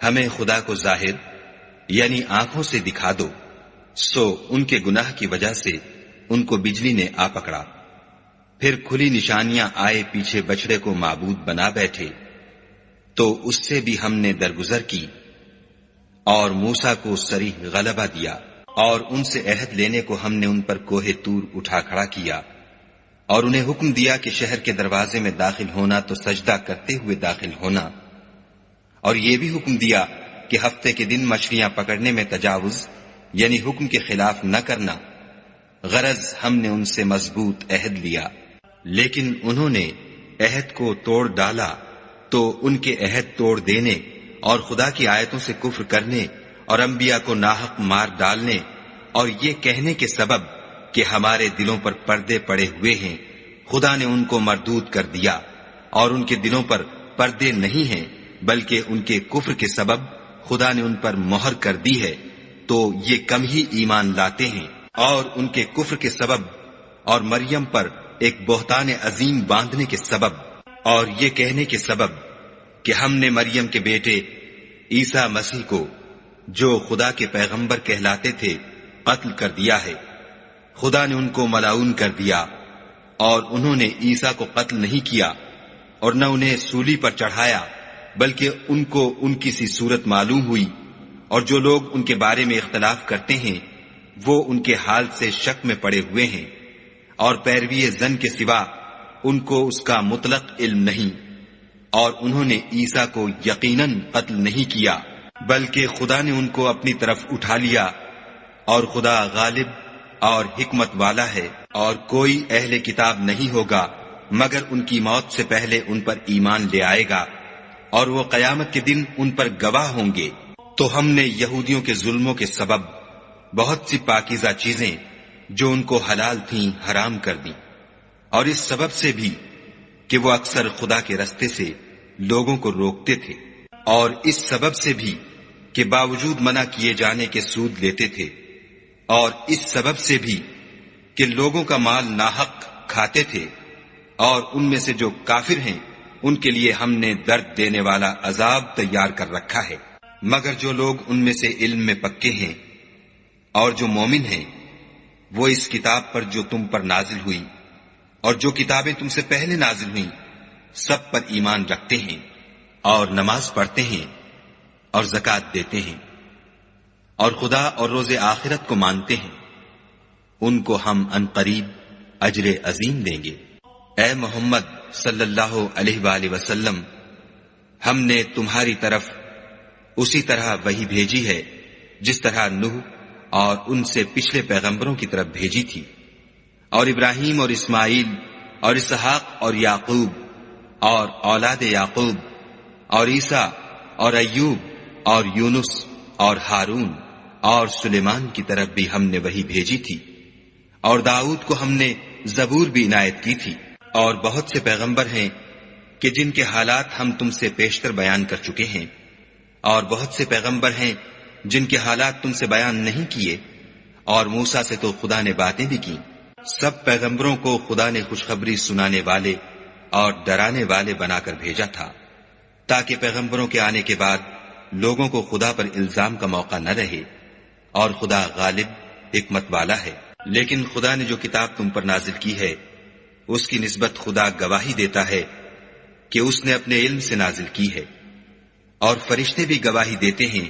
ہمیں خدا کو ظاہر یعنی آنکھوں سے دکھا دو، سو ان کے گناہ کی وجہ سے ان کو بجلی نے آ پکڑا، پھر کھلی نشانیاں آئے پیچھے بچڑے کو معبود بنا بیٹھے، تو اس سے بھی ہم نے درگزر کی اور موسیٰ کو صریح غلبہ دیا، اور ان سے عہد لینے کو ہم نے ان پر کوہ طور اٹھا کھڑا کیا، اور انہیں حکم دیا کہ شہر کے دروازے میں داخل ہونا تو سجدہ کرتے ہوئے داخل ہونا، اور یہ بھی حکم دیا کہ ہفتے کے دن مچھلیاں پکڑنے میں تجاوز یعنی حکم کے خلاف نہ کرنا، غرض ہم نے ان سے مضبوط عہد لیا، لیکن انہوں نے عہد کو توڑ ڈالا، تو ان کے عہد توڑ دینے اور خدا کی آیتوں سے کفر کرنے اور انبیاء کو ناحق مار ڈالنے اور یہ کہنے کے سبب کہ ہمارے دلوں پر پردے پڑے ہوئے ہیں، خدا نے ان کو مردود کر دیا، اور ان کے دلوں پر پردے نہیں ہیں بلکہ ان کے کفر کے سبب خدا نے ان پر مہر کر دی ہے، تو یہ کم ہی ایمان لاتے ہیں۔ اور ان کے کفر کے سبب اور مریم پر ایک بہتان عظیم باندھنے کے سبب اور یہ کہنے کے سبب کہ ہم نے مریم کے بیٹے عیسیٰ مسیح کو جو خدا کے پیغمبر کہلاتے تھے قتل کر دیا ہے، خدا نے ان کو ملعون کر دیا، اور انہوں نے عیسیٰ کو قتل نہیں کیا اور نہ انہیں سولی پر چڑھایا، بلکہ ان کو ان کی سی صورت معلوم ہوئی، اور جو لوگ ان کے بارے میں اختلاف کرتے ہیں وہ ان کے حال سے شک میں پڑے ہوئے ہیں، اور پیروی زن کے سوا ان کو اس کا مطلق علم نہیں، اور انہوں نے عیسیٰ کو یقیناً قتل نہیں کیا بلکہ خدا نے ان کو اپنی طرف اٹھا لیا، اور خدا غالب اور حکمت والا ہے۔ اور کوئی اہل کتاب نہیں ہوگا مگر ان کی موت سے پہلے ان پر ایمان لے آئے گا، اور وہ قیامت کے دن ان پر گواہ ہوں گے۔ تو ہم نے یہودیوں کے ظلموں کے سبب بہت سی پاکیزہ چیزیں جو ان کو حلال تھیں حرام کر دیں، اور اس سبب سے بھی کہ وہ اکثر خدا کے رستے سے لوگوں کو روکتے تھے، اور اس سبب سے بھی کہ باوجود منع کیے جانے کے سود لیتے تھے، اور اس سبب سے بھی کہ لوگوں کا مال ناحق کھاتے تھے، اور ان میں سے جو کافر ہیں ان کے لیے ہم نے درد دینے والا عذاب تیار کر رکھا ہے۔ مگر جو لوگ ان میں سے علم میں پکے ہیں اور جو مومن ہیں، وہ اس کتاب پر جو تم پر نازل ہوئی اور جو کتابیں تم سے پہلے نازل ہوئیں سب پر ایمان رکھتے ہیں، اور نماز پڑھتے ہیں اور زکوٰۃ دیتے ہیں، اور خدا اور روز آخرت کو مانتے ہیں، ان کو ہم عنقریب اجر عظیم دیں گے۔ اے محمد صلی اللہ علیہ وآلہ وسلم، ہم نے تمہاری طرف اسی طرح وحی بھیجی ہے جس طرح نوح اور ان سے پچھلے پیغمبروں کی طرف بھیجی تھی، اور ابراہیم اور اسماعیل اور اسحاق اور یعقوب اور اولاد یعقوب اور عیسیٰ اور ایوب اور یونس اور ہارون اور سلیمان کی طرف بھی ہم نے وحی بھیجی تھی، اور داؤد کو ہم نے زبور بھی عنایت کی تھی، اور بہت سے پیغمبر ہیں کہ جن کے حالات ہم تم سے پیشتر بیان کر چکے ہیں، اور بہت سے پیغمبر ہیں جن کے حالات تم سے بیان نہیں کیے، اور موسیٰ سے تو خدا نے باتیں بھی کی۔ سب پیغمبروں کو خدا نے خوشخبری سنانے والے اور ڈرانے والے بنا کر بھیجا تھا، تاکہ پیغمبروں کے آنے کے بعد لوگوں کو خدا پر الزام کا موقع نہ رہے، اور خدا غالب حکمت والا ہے۔ لیکن خدا نے جو کتاب تم پر نازل کی ہے اس کی نسبت خدا گواہی دیتا ہے کہ اس نے اپنے علم سے نازل کی ہے، اور فرشتے بھی گواہی دیتے ہیں،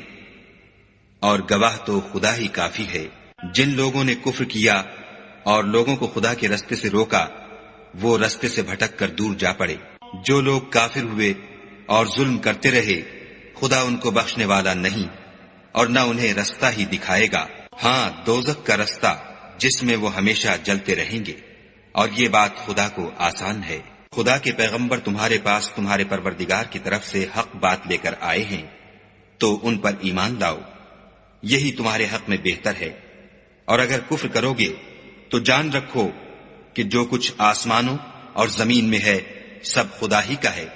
اور گواہ تو خدا ہی کافی ہے۔ جن لوگوں نے کفر کیا اور لوگوں کو خدا کے رستے سے روکا، وہ رستے سے بھٹک کر دور جا پڑے۔ جو لوگ کافر ہوئے اور ظلم کرتے رہے، خدا ان کو بخشنے والا نہیں اور نہ انہیں رستہ ہی دکھائے گا، ہاں دوزخ کا رستہ جس میں وہ ہمیشہ جلتے رہیں گے، اور یہ بات خدا کو آسان ہے۔ خدا کے پیغمبر تمہارے پاس تمہارے پروردگار کی طرف سے حق بات لے کر آئے ہیں، تو ان پر ایمان لاؤ، یہی تمہارے حق میں بہتر ہے۔ اور اگر کفر کرو گے تو جان رکھو کہ جو کچھ آسمانوں اور زمین میں ہے سب خدا ہی کا ہے،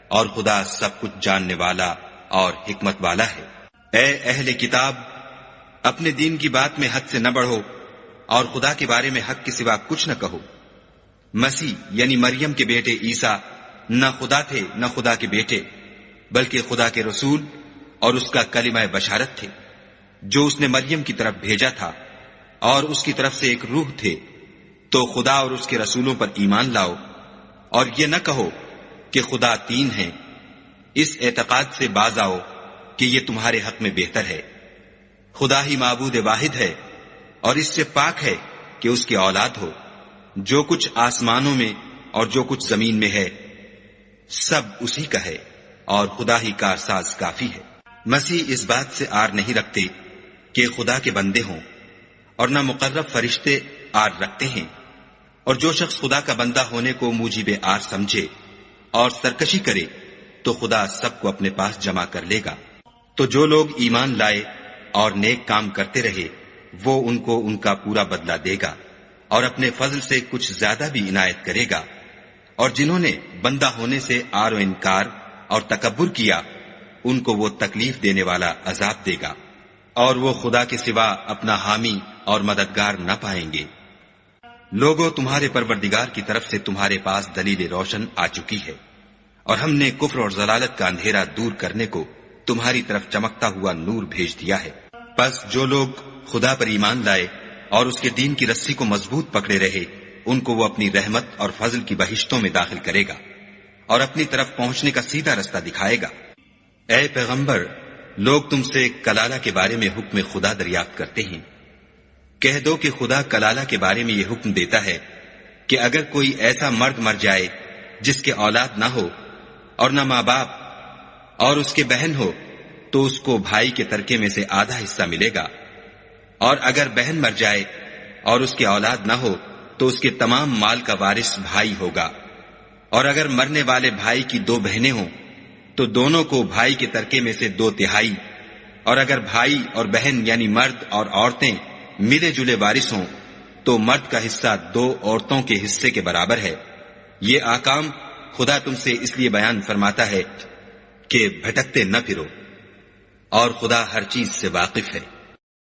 اور خدا سب کچھ جاننے والا اور حکمت والا ہے۔ اے اہل کتاب، اپنے دین کی بات میں حد سے نہ بڑھو، اور خدا کے بارے میں حق کے سوا کچھ نہ کہو۔ مسیح یعنی مریم کے بیٹے عیسیٰ نہ خدا تھے نہ خدا کے بیٹے، بلکہ خدا کے رسول اور اس کا کلمہ بشارت تھے، جو اس نے مریم کی طرف بھیجا تھا، اور اس کی طرف سے ایک روح تھے۔ تو خدا اور اس کے رسولوں پر ایمان لاؤ، اور یہ نہ کہو کہ خدا تین ہیں۔ اس اعتقاد سے باز آؤ کہ یہ تمہارے حق میں بہتر ہے۔ خدا ہی معبود واحد ہے، اور اس سے پاک ہے کہ اس کی اولاد ہو۔ جو کچھ آسمانوں میں اور جو کچھ زمین میں ہے سب اسی کا ہے، اور خدا ہی کارساز کافی ہے۔ مسیح اس بات سے آر نہیں رکھتے کہ خدا کے بندے ہوں، اور نہ مقرب فرشتے آر رکھتے ہیں، اور جو شخص خدا کا بندہ ہونے کو موجب آر سمجھے اور سرکشی کرے تو خدا سب کو اپنے پاس جمع کر لے گا۔ تو جو لوگ ایمان لائے اور نیک کام کرتے رہے، وہ ان کو ان کا پورا بدلہ دے گا، اور اپنے فضل سے کچھ زیادہ بھی عنایت کرے گا۔ اور جنہوں نے بندہ ہونے سے آر و انکار اور تکبر کیا، ان کو وہ تکلیف دینے والا عذاب دے گا، اور وہ خدا کے سوا اپنا حامی اور مددگار نہ پائیں گے۔ لوگوں، تمہارے پروردگار کی طرف سے تمہارے پاس دلیل روشن آ چکی ہے، اور ہم نے کفر اور ضلالت کا اندھیرا دور کرنے کو تمہاری طرف چمکتا ہوا نور بھیج دیا ہے۔ پس جو لوگ خدا پر ایمان لائے اور اس کے دین کی رسی کو مضبوط پکڑے رہے، ان کو وہ اپنی رحمت اور فضل کی بہشتوں میں داخل کرے گا، اور اپنی طرف پہنچنے کا سیدھا رستہ دکھائے گا۔ اے پیغمبر، لوگ تم سے کلالہ کے بارے میں حکم خدا دریافت کرتے ہیں۔ کہہ دو کہ خدا کلالہ کے بارے میں یہ حکم دیتا ہے کہ اگر کوئی ایسا مرد مر جائے جس کے اولاد نہ ہو اور نہ ماں باپ، اور اس کے بہن ہو، تو اس کو بھائی کے ترکے میں سے آدھا حصہ ملے گا، اور اگر بہن مر جائے اور اس کے اولاد نہ ہو تو اس کے تمام مال کا وارث بھائی ہوگا، اور اگر مرنے والے بھائی کی دو بہنیں ہوں تو دونوں کو بھائی کے ترکے میں سے 2/3، اور اگر بھائی اور بہن یعنی مرد اور عورتیں ملے جلے وارث ہوں تو مرد کا حصہ 2 عورتوں کے حصے کے برابر ہے۔ یہ احکام خدا تم سے اس لیے بیان فرماتا ہے کہ بھٹکتے نہ پھرو، اور خدا ہر چیز سے واقف ہے۔